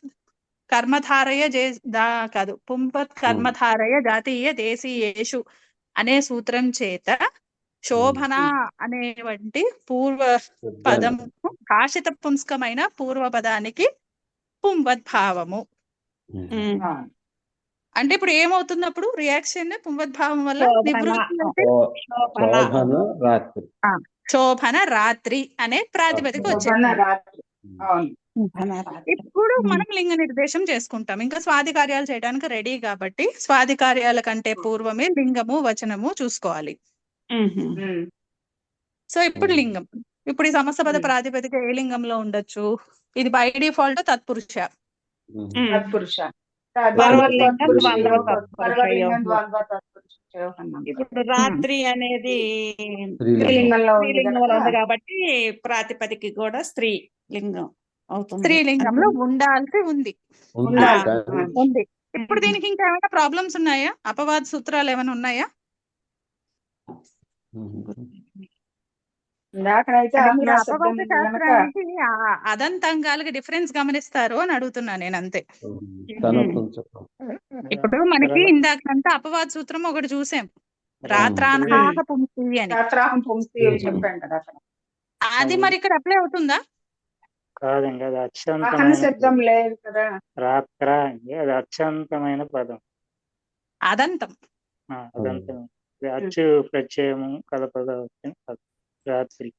కర్మధారయ కాదు, పుంవత్ కర్మధారయ జాతీయ దేశీయేషు అనే సూత్రం చేత శోభన అనేటువంటి పూర్వ పదము భాషిత పుంస్కమైన పూర్వ పదానికి పుంవద్భావము. అంటే ఇప్పుడు ఏమవుతుంది అప్పుడు రియాక్షన్ పుంవద్భావం వల్ల నివృత్తి అంటే శోభన రాత్రి శోభన రాత్రి అనే ప్రాతిపదిక వచ్చేది. ఇప్పుడు మనం లింగ నిర్దేశం చేసుకుంటాం. ఇంకా స్వాది కార్యాలు చేయడానికి రెడీ కాబట్టి స్వాది కార్యాల కంటే పూర్వమే లింగము వచనము చూసుకోవాలి. సో ఇప్పుడు లింగం, ఇప్పుడు ఈ సమస్త పద ప్రాతిపదిక ఏ లింగంలో ఉండొచ్చు? ఇది బై డిఫాల్ట్ తత్పురుష. ఇప్పుడు రాత్రి అనేది స్త్రీలింగంలో ఉంది స్త్రీలింగంలో ఉంది కాబట్టి ప్రాతిపదిక కూడా స్త్రీ లింగం అవుతుంది. స్త్రీలింగంలో ఉండాల్సి ఉంది. ఇప్పుడు దీనికి ఇంకా ఏమైనా ప్రాబ్లమ్స్ ఉన్నాయా? అపవాద సూత్రాలు ఏమైనా ఉన్నాయా? అపవాద శాస్త్రానికి అదంతాంగాలకి డిఫరెన్స్ గమనిస్తారు అని అడుగుతున్నా నేను, అంతే. ఇప్పుడు మనకి ఇందాకంతా అపవాద సూత్రం ఒకటి చూసాం, రాత్రాన్హాహ పుంసి అని. అది మరి ఇక్కడ అప్లై అవుతుందా? కాదండి, అది శబ్దం లేదు కదా. రాత్ర అండి, అది అత్యంతమైన పదం. అదంతం అదంతం అచ్చు ప్రత్యయము కలపగా రాత్రి.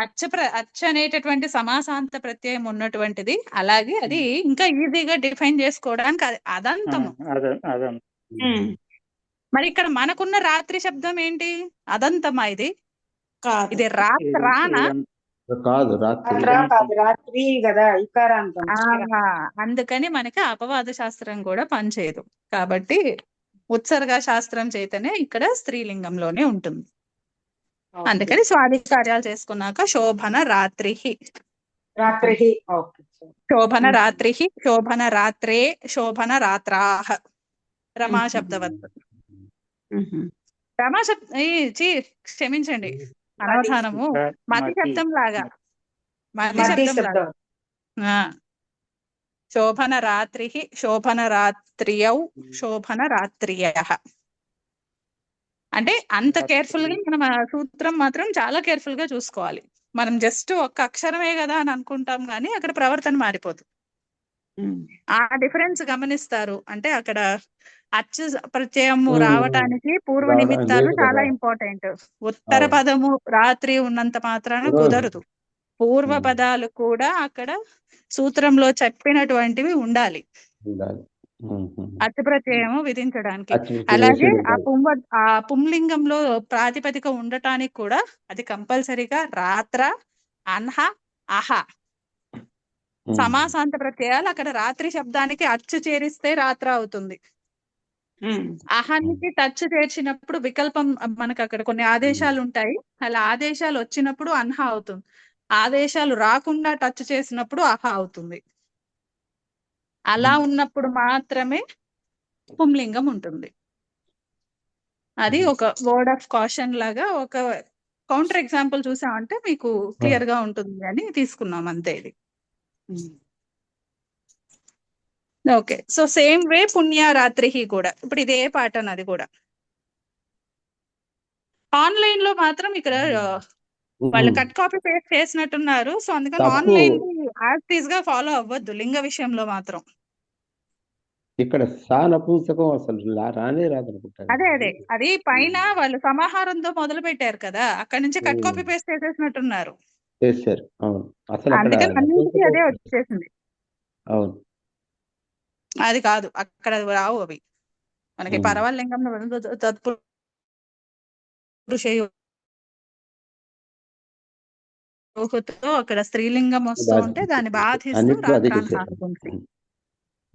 అచ్చ అనేటటువంటి సమాసాంత ప్రత్యయం ఉన్నటువంటిది. అలాగే అది ఇంకా ఈజీగా డిఫైన్ చేసుకోవడానికి అదంతము. మరి ఇక్కడ మనకున్న రాత్రి శబ్దం ఏంటి? అదంతమా ఇది? ఇది రాత్రానా? కాదు, రాత్రి కదా, ఇకారాంతం. అందుకని మనకి అపవాద శాస్త్రం కూడా పనిచేయదు. కాబట్టి ఉత్సర్గ శాస్త్రం చేతనే ఇక్కడ స్త్రీలింగంలోనే ఉంటుంది. అందుకని స్వాది కార్యాలు చేసుకున్నాక శోభన రాత్రి, శోభన రాత్రి, శోభన రాత్రే, శోభన రాత్రాహ, రమా శబ్దవత్. రమా క్షమించండి, అనవధానము మతి శబ్దం లాగా, మతి శబ్దం లాగా. శోభన రాత్రి, శోభన రాత్రియౌ, శోభన రాత్రియః. అంటే అంత కేర్ఫుల్ గా మనం ఆ సూత్రం మాత్రం చాలా కేర్ఫుల్ గా చూసుకోవాలి. మనం జస్ట్ ఒక్క అక్షరమే కదా అని అనుకుంటాం, కానీ అక్కడ ప్రవర్తన మారిపోతుంది. ఆ డిఫరెన్స్ గమనిస్తారు. అంటే అక్కడ అచ్చు ప్రత్యయము రావటానికి పూర్వ నిమిత్తాలు చాలా ఇంపార్టెంట్. ఉత్తర పదము రాత్రి ఉన్నంత మాత్రాన కుదరదు. పూర్వ పదాలు కూడా అక్కడ సూత్రంలో చెప్పినటువంటివి ఉండాలి అచ్చు ప్రత్యయము విధించడానికి. అలాగే ఆ పుంలింగంలో ప్రాతిపదిక ఉండటానికి కూడా అది కంపల్సరిగా రాత్ర, అన్హ, అహ సమాసాంత ప్రత్యయాలు. అక్కడ రాత్రి శబ్దానికి అచ్చు చేరిస్తే రాత్ర అవుతుంది. అహానికి టచ్ చేర్చినప్పుడు వికల్పం, మనకు అక్కడ కొన్ని ఆదేశాలు ఉంటాయి. అలా ఆదేశాలు వచ్చినప్పుడు అన్హ అవుతుంది. ఆదేశాలు రాకుండా టచ్ చేసినప్పుడు అహ అవుతుంది. అలా ఉన్నప్పుడు మాత్రమే పుంలింగం ఉంటుంది. అది ఒక వర్డ్ ఆఫ్ కాషన్ లాగా, ఒక కౌంటర్ ఎగ్జాంపుల్ చూసామంటే మీకు క్లియర్ గా ఉంటుంది అని తీసుకున్నాం, అంతే. ఇది ఓకే. సో సేమ్ వే పుణ్యరాత్రి కూడా ఇప్పుడు ఇదే పాటర్న్. అది కూడా ఆన్లైన్ లో మాత్రం ఇక్కడ వాళ్ళు కట్ కాపీ పేస్ట్ చేసినట్టున్నారు. సో అందుకని ఆన్లైన్ యాజ్ గా ఫాలో అవ్వద్దు లింగ విషయంలో మాత్రం. ఇక్కడ నపుంసకం అసలు రానే రాదనుకుంటాను. అదే అది పైన వాళ్ళు సమాహారంతో మొదలు పెట్టారు కదా, అక్కడ నుంచి కట్ కాపీ పేస్ట్ చేసేసినట్టున్నారు. చేశారు, అవును. అసలు అందుకని అన్నింటికీ అదే వచ్చేసింది. అవును, అది కాదు, అక్కడ రావు అవి మనకి. పరవాల లింగంలో తత్పురుషతో అక్కడ స్త్రీలింగం వస్తూ ఉంటే దాన్ని బాధిస్తూ రాత్రాన్హాహపుంసి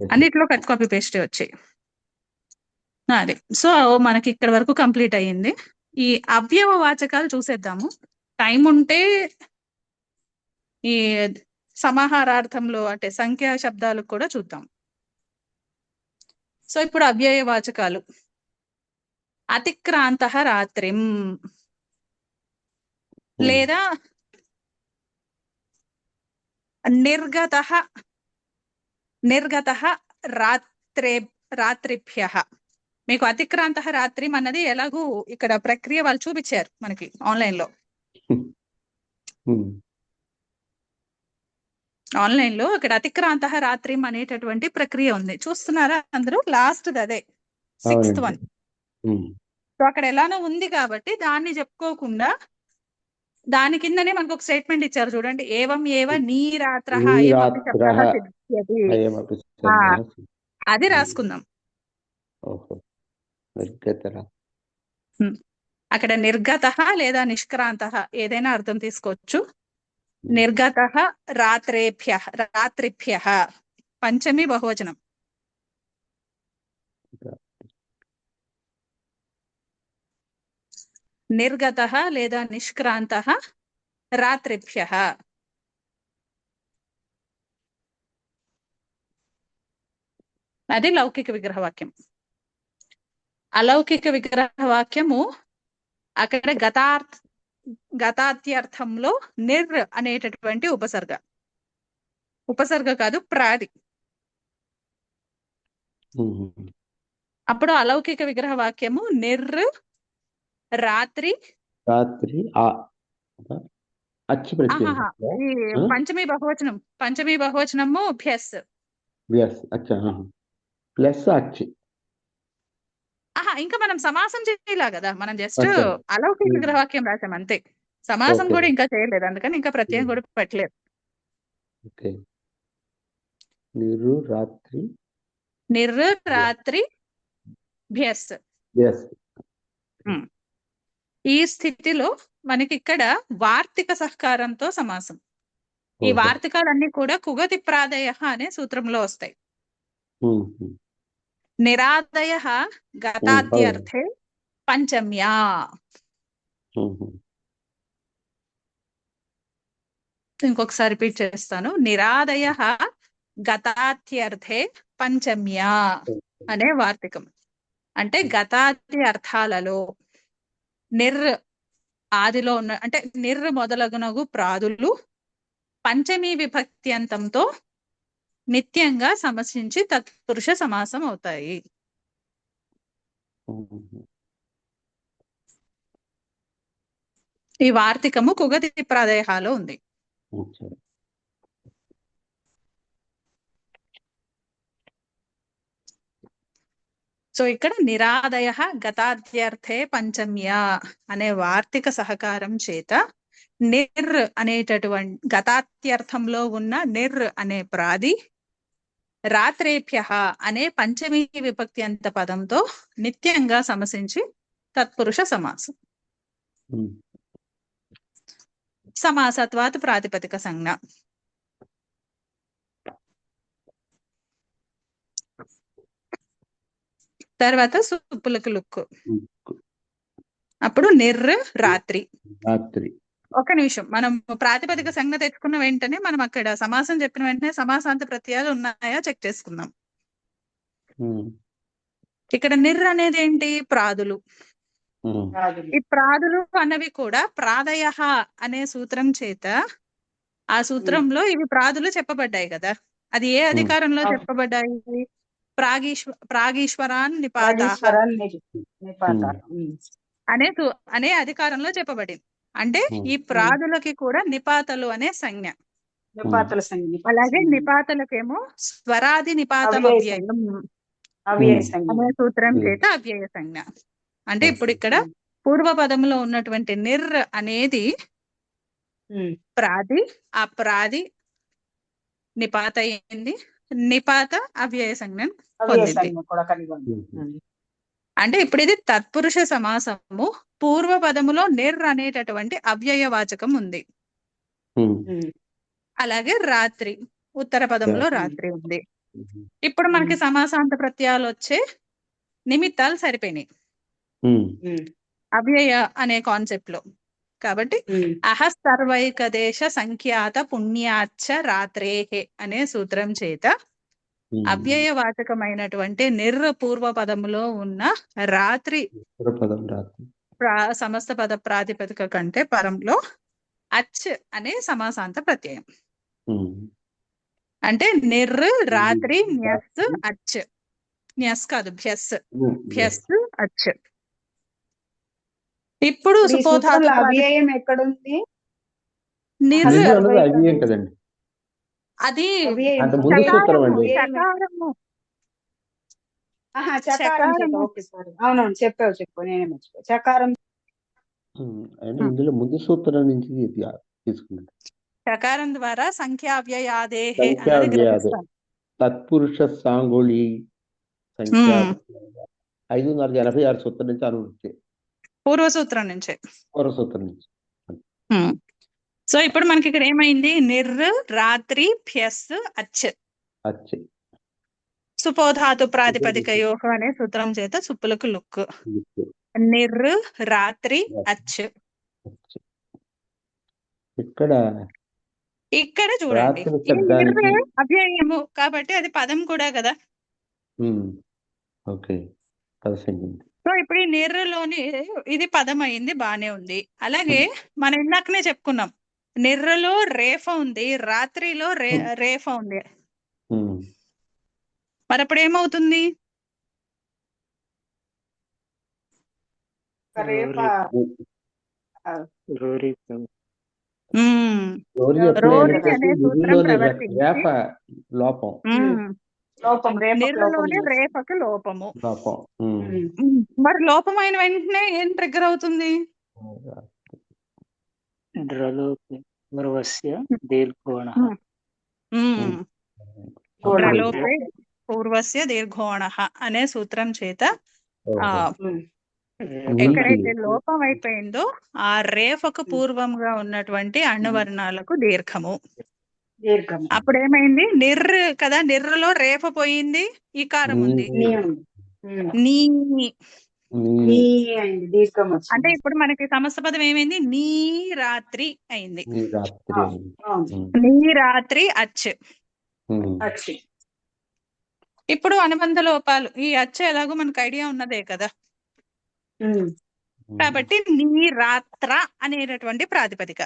అన్నిట్లో కట్ కాపీ పేస్ట్ వచ్చాయి. అది సో మనకి ఇక్కడ వరకు కంప్లీట్ అయ్యింది. ఈ అవ్యవ వాచకాలు చూసేద్దాము. టైం ఉంటే ఈ సమాహారార్థంలో అంటే సంఖ్యా శబ్దాలకు కూడా చూద్దాం. సో ఇప్పుడు అవ్యయ వాచకాలు. అతిక్రాంత రాత్రిం, లేదా నిర్గత రాత్రిభ్య. మీకు అతిక్రాంత రాత్రిం అన్నది ఎలాగూ ఇక్కడ ప్రక్రియ వాళ్ళు చూపించారు మనకి ఆన్లైన్ లో ఇక్కడ అతిక్రాంత రాత్రిం అనేటటువంటి ప్రక్రియ ఉంది. చూస్తున్నారా అందరూ? లాస్ట్ అదే 6th వన్. సో అక్కడ ఎలానో ఉంది కాబట్టి దాన్ని చెప్పుకోకుండా దాని కిందనే మనకు ఒక స్టేట్మెంట్ ఇచ్చారు చూడండి. ఏవం ఏవ నీ రాత్రః అయమపి శబ్దః సిద్ధ్యతి. అది రాసుకుందాం. అక్కడ నిర్గతః లేదా నిష్క్రాంతః ఏదైనా అర్థం తీసుకోవచ్చు. నిర్గతః రాత్రిభ్యః పంచమి బహువచనం. నిర్గతః లేదా నిష్క్రాంతః రాత్రిభ్యః. అది లౌకిక విగ్రహవాక్యం. అలౌకిక విగ్రహవాక్యము అక్కడ గతాత్యర్థంలో నిర్ అనేటటువంటి ఉపసర్గ కాదు, ప్రాది. అప్పుడు అలౌకిక విగ్రహవాక్యము నిర్ రాత్రి పంచమీ బహువచనము భ్యస్. ఇంకా మనం సమాసం చేయలా కదా, మనం జస్ట్ అలౌకిక విగ్రహవాక్యం రాసాం అంతే. సమాసం కూడా ఇంకా చేయలేదు, అందుకని ఇంకా ప్రత్యయం కూడా పెట్టలేదు. నిర్ రాత్రి భ్యస్. ఈ స్థితిలో మనకి ఇక్కడ వార్తిక సహకారంతో సమాసం. ఈ వార్తికాలన్నీ కూడా కుగతి ప్రాదయ అనే సూత్రంలో వస్తాయి. నిరాదయ గతాద్యర్థే పంచమ్యా. ఇంకొకసారి రిపీట్ చేస్తాను. నిరాదయ గతాద్యర్థే పంచమ్యా అనే వార్తికం. అంటే గతాది అర్థాలలో నిర్ ఆదిలో ఉన్న, అంటే నిర్ మొదలగునగు ప్రాదులు పంచమీ విభక్తి అంతంతో నిత్యంగా సమసించి తత్పురుష సమాసం అవుతాయి. ఈ వార్తికము కుగతి ప్రాదేహాలో ఉంది. సో ఇక్కడ నిరాదయ గతాద్యర్థే పంచమ్యా అనే వార్తిక సహకారం చేత నిర్ అనేటటువంటి గతాత్యర్థంలో ఉన్న నిర్ అనే ప్రాది రాత్రేభ్య అనే పంచమీ విభక్తి అంత పదంతో నిత్యంగా సమసించి తత్పురుష సమాసం. సమాసత్వాత్ ప్రాతిపదిక సంజ్ఞ. తర్వాత సుప్పులకు లుక్కు. అప్పుడు నిర్ రాత్రి. ఒక నిమిషం, మనం ప్రాతిపదిక సంజ్ఞ తెచ్చుకున్న వెంటనే మనం అక్కడ సమాసం చెప్పిన వెంటనే సమాసాంత ప్రత్యయాలు ఉన్నాయా చెక్ చేసుకుందాం. ఇక్కడ నిర్ అనేది ఏంటి? ప్రాదులు. ఈ ప్రాదులు అన్నవి కూడా ప్రాదయ అనే సూత్రం చేత, ఆ సూత్రంలో ఇవి ప్రాదులు చెప్పబడ్డాయి కదా. అది ఏ అధికారంలో చెప్పబడ్డాయి? ప్రాగీశ్వరాన్ నిపాతాః అనే అధికారంలో చెప్పబడింది. అంటే ఈ ప్రాదులకి కూడా నిపాతలు అనే సంజ్ఞ. అలాగే నిపాతలకేమో స్వరాది నిపాతం అవ్యయం అనే సూత్రం చేత అవ్యయ సంజ్ఞ. అంటే ఇప్పుడు ఇక్కడ పూర్వపదంలో ఉన్నటువంటి నిర్ అనేది ప్రాది, ఆ ప్రాది నిపాత అయింది, నిపాత అవ్యయ సంజ్ఞ పొందింది. అంటే ఇప్పుడు ఇది తత్పురుష సమాసము. పూర్వ పదములో నిర్ అనేటటువంటి అవ్యయ వాచకం ఉంది. అలాగే రాత్రి ఉత్తర పదంలో రాత్రి ఉంది. ఇప్పుడు మనకి సమాసాంత ప్రత్యయాలు వచ్చే నిమిత్తాలు సరిపోయినాయి అవ్యయ అనే కాన్సెప్ట్ లో. కాబట్టి అహసర్వైక దేశ సంఖ్యాత పుణ్యాచ్చ రాత్రేహే అనే సూత్రం చేత అవ్యయవాచకమైనటువంటి నిర్ పూర్వ పదములో ఉన్న రాత్రి పదం రాత్రి. సమస్త పద ప్రాతిపదిక కంటే పరంలో అచ్ అనే సమాసాంత ప్రత్యయం. అంటే నిర్ రాత్రి న్యస్ అచ్. న్యస్ కాదు, భ్యస్. భ్యస్ అచ్. ఇప్పుడు ఈ సుపోధాతు సూత్రంలో అవ్యయం ఎక్కడుంది? నిర్ నిజం అన్నది అవ్యయం కదండి. అది అవ్యయం అంత ముందు సూత్రం అండి. చకారము. చకారం చేత. చకారము. Okay, sorry. అవునవును, చెప్పు, నేనే మర్చిపోయా. చకారం. అయినా ఇందులో ముందు సూత్రం నుంచి ఇది తీసుకున్నాడు. చకారం ద్వారా సంఖ్యావ్యయాదేహే అన్నది సంఖ్యావ్యయాదే. గ్రహిస్తాం. తత్పురుష సాంగోళి సంఖ్య 586 సూత్రం నుంచి అనువృత్తి. పూర్వసూత్రం నుంచే. పూర్వసూత్రం నుంచి. సో ఇప్పుడు మనకి ఇక్కడ ఏమైంది? నిర్ రాత్రి భ్యస్ అచ్. అచ్. సుపోధాతు ప్రాతిపదికయోః అనే సూత్రం చేత సుప్పులకు లుక్. నిర్ రాత్రి అచ్. ఇక్కడ చూడండి, రాత్రి ఈ నిర్ శబ్దానికి అవ్యయము కాబట్టి అది పదం కూడా కదా. ఓకే, పదసంఖ్య. సో ఇప్పుడు ఈ నిర్రలోని ఇది పదం అయింది, బానే ఉంది. అలాగే మనం ఇందాకనే చెప్పుకున్నాం, నిర్రలో రేఫ ఉంది, రాత్రిలో రేఫ ఉంది. మరి అప్పుడు ఏమవుతుంది? రోరి అనే సూత్రం లోపం. నిర్రలోనే రేఫకి లోపము. మరి లోపమైన వెంటనే ఏం ట్రిగ్గర్ అవుతుంది? పూర్వస్య దీర్ఘోణః అనే సూత్రం చేత ఎక్కడైతే లోపం అయిపోయిందో ఆ రేఫకు పూర్వంగా ఉన్నటువంటి అణువర్ణాలకు దీర్ఘము. అప్పుడు ఏమైంది? నిర్ కదా, నిర్రలో రేఫ పోయింది, ఈ కారం ఉంది, నీ. అంటే ఇప్పుడు మనకి సమస్త పదం ఏమైంది? నీ రాత్రి అయింది. నీ రాత్రి అచ్. ఇప్పుడు అనుబంధ లోపాలు, ఈ అచ్చ ఎలాగో మనకు ఐడియా ఉన్నదే కదా. కాబట్టి నీ రాత్ర అనేటటువంటి ప్రాతిపదిక.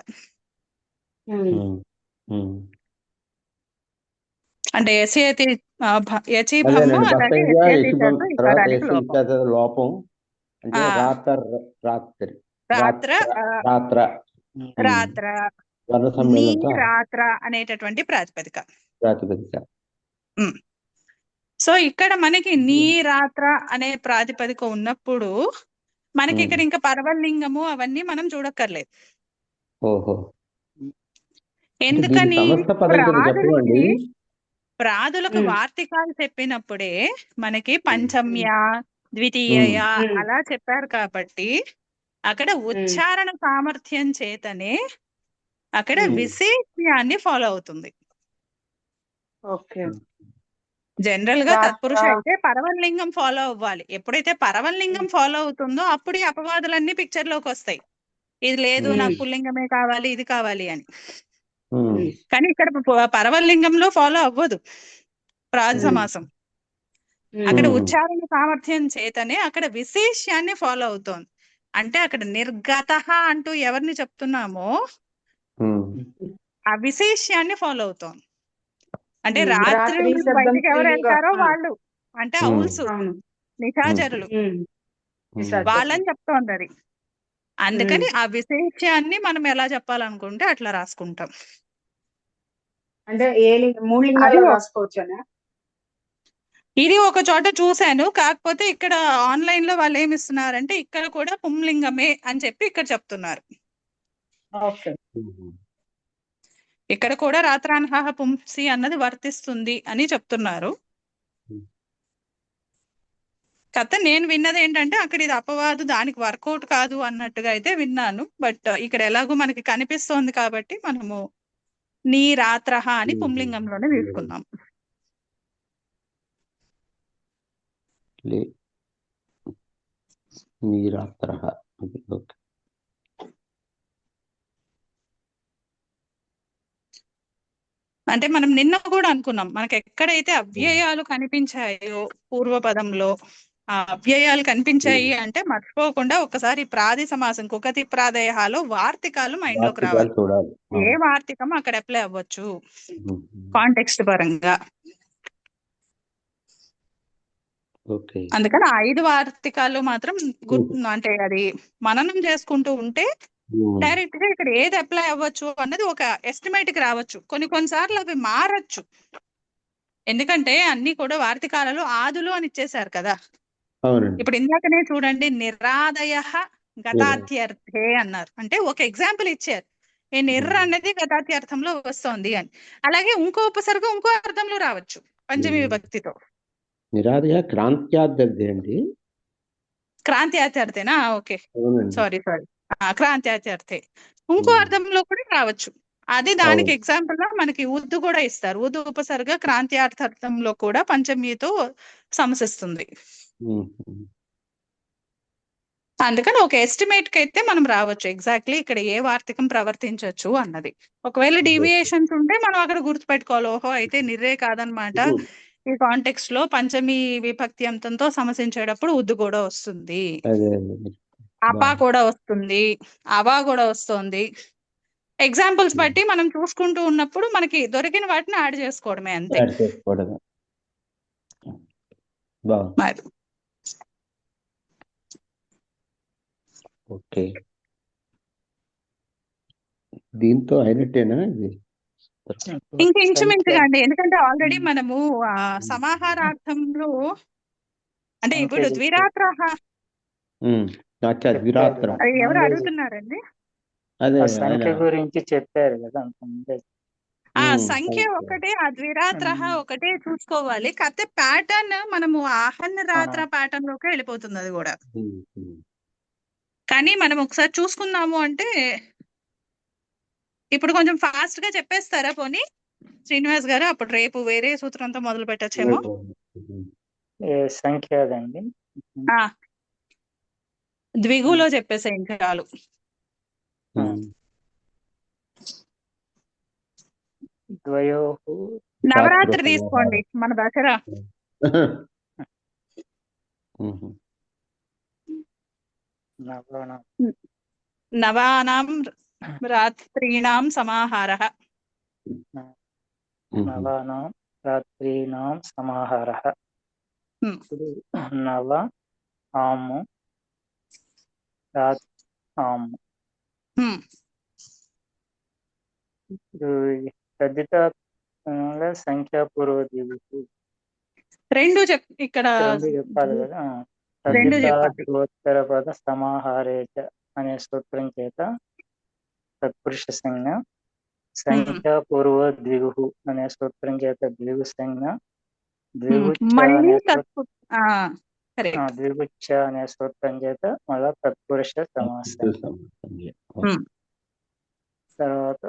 అంటే లోపం అంటే రాత్ర అనేటటువంటి ప్రాతిపదిక. సో ఇక్కడ మనకి నీ రాత్ర అనే ప్రాతిపదిక ఉన్నప్పుడు మనకి ఇక్కడ ఇంకా పరవలింగము అవన్నీ మనం చూడక్కర్లేదు. ఎందుకని? ప్రాదులకు వార్తికాలు చెప్పినప్పుడే మనకి పంచమ్య, ద్వితీయ అలా చెప్పారు కాబట్టి అక్కడ ఉచ్చారణ సామర్థ్యం చేతనే అక్కడ విశేష్యాన్ని ఫాలో అవుతుంది. జనరల్ గా తత్పురుష అయితే పరవలింగం ఫాలో అవ్వాలి. ఎప్పుడైతే పరవలింగం ఫాలో అవుతుందో అప్పుడు ఈ అపవాదులన్నీ పిక్చర్ లోకి వస్తాయి. ఇది లేదు, నాకు పుల్లింగమే కావాలి, ఇది కావాలి అని. కానీ ఇక్కడ పరవలింగంలో ఫాలో అవ్వదు ప్రాజ సమాసం. అక్కడ ఉచ్చారణ సామర్థ్యం చేతనే అక్కడ విశేష్యాన్ని ఫాలో అవుతోంది. అంటే అక్కడ నిర్గత అంటూ ఎవరిని చెప్తున్నామో ఆ విశేష్యాన్ని ఫాలో అవుతోంది. అంటే రాత్రి బయటికి ఎవరు వెళ్తారో వాళ్ళు, అంటే ఔల్సు, నిశాచరులు, వాళ్ళని చెప్తోంది అది. అందుకని ఆ విశేష్యాన్ని మనం ఎలా చెప్పాలనుకుంటే అట్లా రాసుకుంటాం. అంటే మూడు లింగాల్లో రాసుకోవచ్చా? ఇది ఒక చోట చూశాను, కాకపోతే ఇక్కడ ఆన్లైన్ లో వాళ్ళు ఏమి ఇస్తున్నారంటే ఇక్కడ కూడా పుంలింగమే అని చెప్పి ఇక్కడ చెప్తున్నారు. ఇక్కడ కూడా రాత్రాన్హ పుంసి అన్నది వర్తిస్తుంది అని చెప్తున్నారు. కాకపోతే నేను విన్నది ఏంటంటే అక్కడ ఇది అపవాదు, దానికి వర్కౌట్ కాదు అన్నట్టుగా అయితే విన్నాను. బట్ ఇక్కడ ఎలాగో మనకి కనిపిస్తోంది కాబట్టి మనము నీ రాత్రహ అని పుంలింగంలోనే తీసుకుందాం. అంటే మనం నిన్న కూడా అనుకున్నాం, మనకి ఎక్కడైతే అవ్యయాలు కనిపించాయో పూర్వపదంలో, ఆ అవ్యయాలు కనిపించాయి అంటే మర్చిపోకుండా ఒకసారి ప్రాది సమాసం కుకతి ప్రాదయహాలో వార్తికాలు మైండ్ లోకి వార్తికాలు రావాలి. చూడాలి. ఏ వార్తికం అక్కడ అప్లై అవ్వచ్చు ఉమ్. కాంటెక్స్ట్ పరంగా. ఓకే. అందుకని 5 వార్తికాలు మాత్రం అంటే అది మననం చేసుకుంటూ ఉంటే డైరెక్ట్ గా ఇక్కడ ఏది అప్లై అవ్వచ్చు అన్నది ఒక ఎస్టిమేట్ కి రావచ్చు. కొన్నిసార్లు అవి మారచ్చు, ఎందుకంటే అన్ని కూడా వార్తికాలలో ఆదులు అని ఇచ్చేశారు కదా. అవునండి. ఇప్పుడు ఇందాకనే చూడండి, నిరాదయ గతాత్యర్థే అన్నారు, అంటే ఒక ఎగ్జాంపుల్ ఇచ్చారు, ఈ నిర్ర అనేది గతాత్యర్థంలో వస్తోంది అని. అలాగే ఇంకో ఉపసర్గ ఇంకో అర్థంలో రావచ్చు పంచమి విభక్తితో. నిరాదయ క్రాంత్యార్థే అండి. క్రాంత్యాత్యర్థేనా? ఓకే, అవునండి. సారీ క్రాంత్యాత్యర్థే ఇంకో అర్థంలో కూడా రావచ్చు. అది దానికి అవును. ఎగ్జాంపుల్ గా మనకి ఉద్దు కూడా ఇస్తారు. ఉద్దు ఉపసర్గ క్రాంత్యార్థంలో కూడా పంచమితో సమసిస్తుంది. ఉమ్. అందుకని ఒక ఎస్టిమేట్ కి అయితే మనం రావచ్చు ఎగ్జాక్ట్లీ ఇక్కడ ఏ వార్తికం ప్రవర్తించవచ్చు అన్నది. ఒకవేళ డీవియేషన్స్ ఉంటే మనం అక్కడ గుర్తుపెట్టుకోవాలి, ఓహో అయితే నిర్రే కాదనమాట, ఈ కాంటెక్స్ట్ లో పంచమి విభక్తి అంతంతో సమసించేటప్పుడు ఉద్దు కూడా వస్తుంది, అదే అపా కూడా వస్తుంది, అవా కూడా వస్తుంది. ఎగ్జాంపుల్స్ బట్టి మనం చూసుకుంటూ ఉన్నప్పుడు మనకి దొరికిన వాటిని యాడ్ చేసుకోవడమే అంతే. యాడ్ చేసుకోవడమే. బాగుంది. మరి ఓకే, దీంతో అయినట్టేనా ఇది? ఇంక ఇంచుమించుగా అండి, ఎందుకంటే ఆల్రెడీ మనము సమాహారార్థంలో అంటే ఇప్పుడు ద్విరాత్ర అచ్చా, ద్విరాత్రం. అది ఎవరు అడుగుతున్నారండి? అదే ఆ ఆయన సంఖ్య గురించి చెప్పారు కదా అంతకుముందే. ఆ సంఖ్య ఒకటే, ఆ ద్విరాత్ర ఒకటే చూసుకోవాలి. కాకపోతే ప్యాటర్న్ మనము ఆహన్ రాత్ర ప్యాటర్న్ లోకి వెళ్ళిపోతుంది అది కూడా. కానీ మనం ఒకసారి చూసుకుందాము అంటే ఇప్పుడు కొంచెం ఫాస్ట్ గా చెప్పేస్తారా పోనీ శ్రీనివాస్ గారు? అప్పుడు రేపు వేరే సూత్రంతో మొదలు పెట్టచ్చేమో. ఏ సంఖ్య అదండి? ద్విగులో చెప్పేసే ఇంకా చాలు. ద్వయోహు నవరాత్రి తీసుకోండి, మన దసరా. నవానాం రాత్రీణాం సమాహారః. నవానాం రాత్రీణాం సమాహారః. ఇప్పుడు నవ ఆము రాత్ ఆము. ఇప్పుడు తద్దిత సంఖ్యాపూర్వదిగుతు రెండు ఇక్కడ రెండు చెప్పాలి కదా. రెండు తద్దితోత్తర పద సమాహారేచ అనే సూత్రం చేత తత్పురుష సంజ్ఞ, సంఖ్యాపూర్వ ద్విగు అనే సూత్రం చేత ద్విగు సంజ్ఞ, ద్విగుచ్చ అనే సూత్రం చేత మళ్ళా తత్పురుష సమాసం. తర్వాత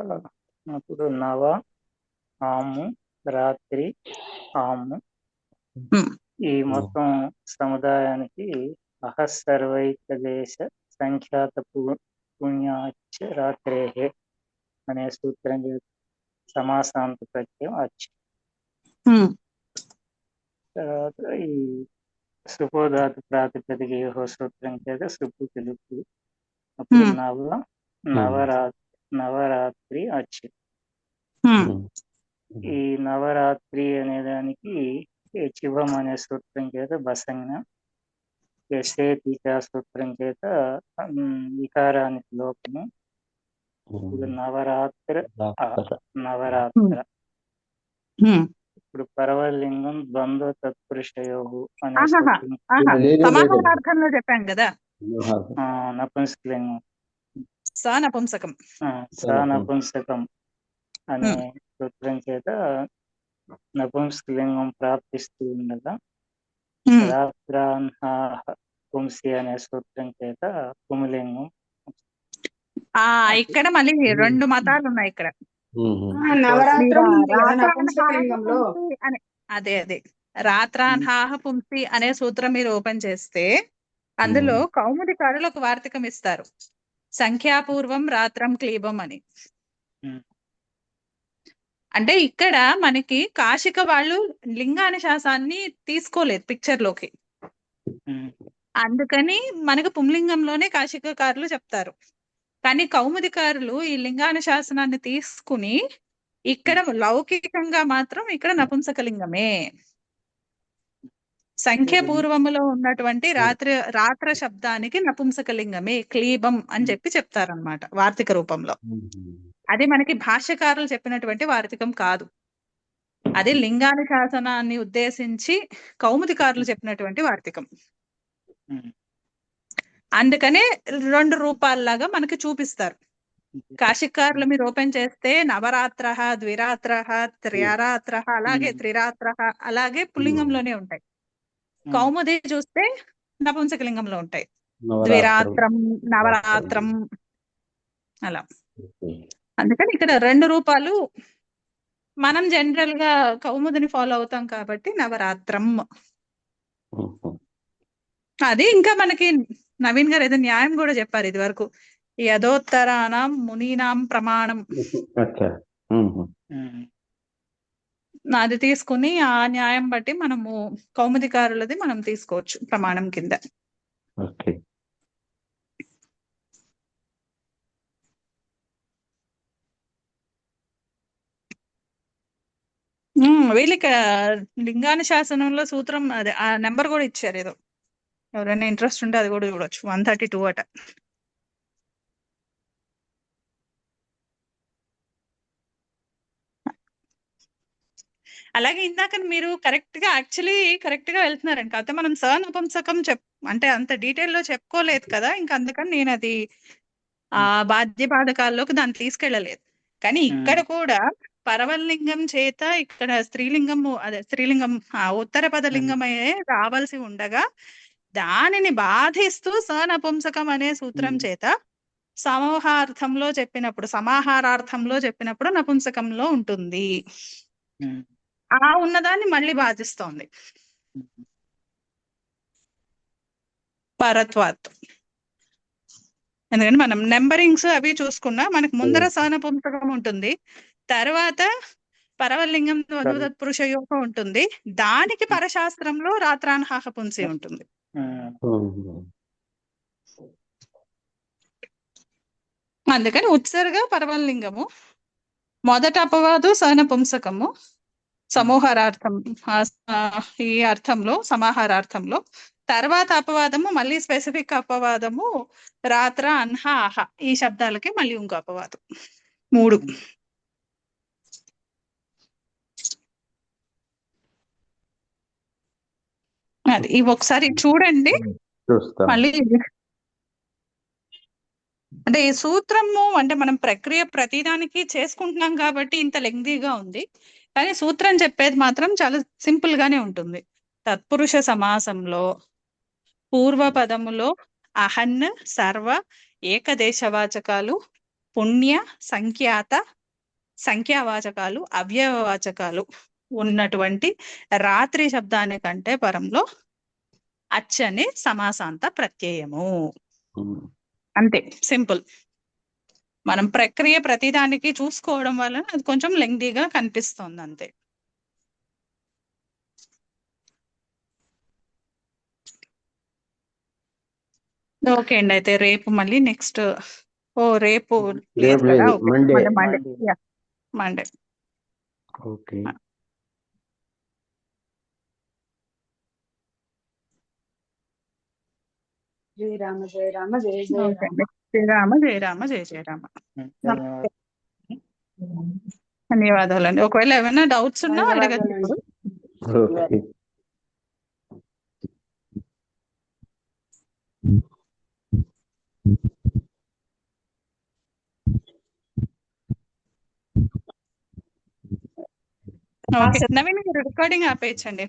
అప్పుడు నవ ఆము రాత్రి ఆము, ఈ మొత్తం సముదాయానికి అహస్సర్వైకదేశ సంఖ్యాత పుణ్యాచ రాత్రేహే అనే సూత్రం చేత సమాసాంత ప్రత్యయం అచ్చు. తర్వాత ఈ సుపోధాతు ప్రాతిపదిక సూత్రం చేత సుప్పు తెలుపు. అప్పుడు నవరాత్రి అచ్చు. ఈ నవరాత్రి అనే దానికి చివం అనే సూత్రం చేత బసంజ్ఞ, యశేతిచ సూత్రం చేత వికారానికి లోపము. ఇప్పుడు నవరాత్ర. ఇప్పుడు పరవలింగం ద్వంద్వ తత్పురుషయోహు అనే సూత్రం సమాహారార్థంలో చెప్పాం కదా. నపుంసకలింగం నపుంసకం అనే సూత్రం చేత నపుంసకలింగం ప్రాప్తిస్తూ ఉండగా రాత్రాన్హ పుంసి అనే సూత్రం చేత పుంలింగం. ఇక్కడ మళ్ళీ 2 మతాలు ఉన్నాయి ఇక్కడ. అదే రాత్రాన్హాహ పుంసి అనే సూత్రం మీరు ఓపెన్ చేస్తే అందులో కౌముదికారులు ఒక వార్తికం ఇస్తారు, సంఖ్యాపూర్వం రాత్రం క్లీబం అని. అంటే ఇక్కడ మనకి కాశిక వాళ్ళు లింగానుశాసాన్ని తీసుకోలేదు పిక్చర్ లోకి, అందుకని మనకు పుంలింగంలోనే కాశికకారులు చెప్తారు. కానీ కౌముదికారులు ఈ లింగానుశాసనాన్ని తీసుకుని ఇక్కడ లౌకికంగా మాత్రం ఇక్కడ నపుంసకలింగమే. సంఖ్య పూర్వములో ఉన్నటువంటి రాత్ర శబ్దానికి నపుంసకలింగమే క్లీబం అని చెప్పి చెప్తారనమాట వార్తిక రూపంలో. అది మనకి భాష్యకారులు చెప్పినటువంటి వార్తికం కాదు, అది లింగానుశాసనాన్ని ఉద్దేశించి కౌముదికారులు చెప్పినటువంటి వార్తికం. అందుకనే 2 రూపాల్లాగా మనకి చూపిస్తారు. కాశికారులు మీరు ఓపెన్ చేస్తే నవరాత్ర, ద్విరాత్ర, త్ర్యరాత్ర, అలాగే త్రిరాత్ర, అలాగే పుల్లింగంలోనే ఉంటాయి. కౌముది చూస్తే నపుంసకలింగంలో ఉంటాయి, ద్విరాత్రం, నవరాత్రం అలా. అందుకని ఇక్కడ 2 రూపాలు. మనం జనరల్ గా కౌముదిని ఫాలో అవుతాం కాబట్టి నవరాత్రం. అది ఇంకా మనకి నవీన్ గారు ఏదో న్యాయం కూడా చెప్పారు ఇది వరకు, యథోత్తరాణం మునీనాం ప్రమాణం. అది తీసుకుని ఆ న్యాయం బట్టి మనము కౌముదికారులది మనం తీసుకోవచ్చు ప్రమాణం కింద. వీళ్ళకి లింగానుశాసనంలో సూత్రం అదే ఆ నెంబర్ కూడా ఇచ్చారు, ఏదో ఎవరైనా ఇంట్రెస్ట్ ఉంటే అది కూడా చూడొచ్చు. 132 అట. అలాగే ఇందాక మీరు కరెక్ట్ గా వెళ్తున్నారండి. కాకపోతే మనం నపుంసకం అంటే అంత డీటెయిల్ లో చెప్పుకోలేదు కదా, ఇంకా అందుకని నేను అది ఆ బాధ్యపాదకాల్లోకి దాన్ని తీసుకెళ్ళలేదు. కానీ ఇక్కడ కూడా పరవలింగం చేత ఇక్కడ స్త్రీలింగం ఉత్తర పదలింగమే రావాల్సి ఉండగా దానిని బాధిస్తూ నపుంసకం అనే సూత్రం చేత సమాహారార్థంలో చెప్పినప్పుడు నపుంసకంలో ఉంటుంది. ఆ ఉన్నదాన్ని మళ్ళీ బాధిస్తోంది పరత్వాత్. ఎందుకంటే మనం నెంబరింగ్స్ అవి చూసుకున్నా మనకు ముందర నపుంసకం ఉంటుంది, తర్వాత పరవలింగం పురుషయోగం ఉంటుంది, దానికి పరశాస్త్రంలో రాత్రాన్హాహ పుంసి ఉంటుంది. అందుకని ఉత్సర్గ పరవలింగము, మొదట అపవాదు నపుంసకము సమూహారార్థం ఈ అర్థంలో సమాహారార్థంలో, తర్వాత అపవాదము మళ్ళీ స్పెసిఫిక్ అపవాదము రాత్ర అన్హ ఆహ ఈ శబ్దాలకి మళ్ళీ ఇంకో అపవాదం. 3. అది ఇవి ఒకసారి చూడండి మళ్ళీ. అంటే ఈ సూత్రము అంటే మనం ప్రక్రియ ప్రతిదానికి చేసుకుంటున్నాం కాబట్టి ఇంత లెంగ్దీగా ఉంది, కానీ సూత్రం చెప్పేది మాత్రం చాలా సింపుల్ గానే ఉంటుంది. తత్పురుష సమాసంలో పూర్వపదములో అహన్, సర్వ, ఏకదేశవాచకాలు, పుణ్య, సంఖ్యాత, సంఖ్యావాచకాలు, అవ్యయవాచకాలు ఉన్నటువంటి రాత్రి శబ్దానికంటే పరంలో అచ్చనే సమాసాంత ప్రత్యయము. అంతే, సింపుల్. మనం ప్రక్రియ ప్రతిదానికి చూసుకోవడం వలన అది కొంచెం లెంగ్దీగా కనిపిస్తుంది అంతే. ఓకే అండి, అయితే రేపు మళ్ళీ నెక్స్ట్ రేపు లేదు కదా, మండే. ఓకే. శ్రీరామ జయ రామ జయ జయ రామ. శ్రీరామ జయ రామ జయ జయ రామ. ధన్యవాదాలండి. ఒకవేళ ఏమైనా డౌట్స్ ఉన్నా అడగండి ఇప్పుడు. నవీన్ గారు రికార్డింగ్ ఆపేయచ్చండి.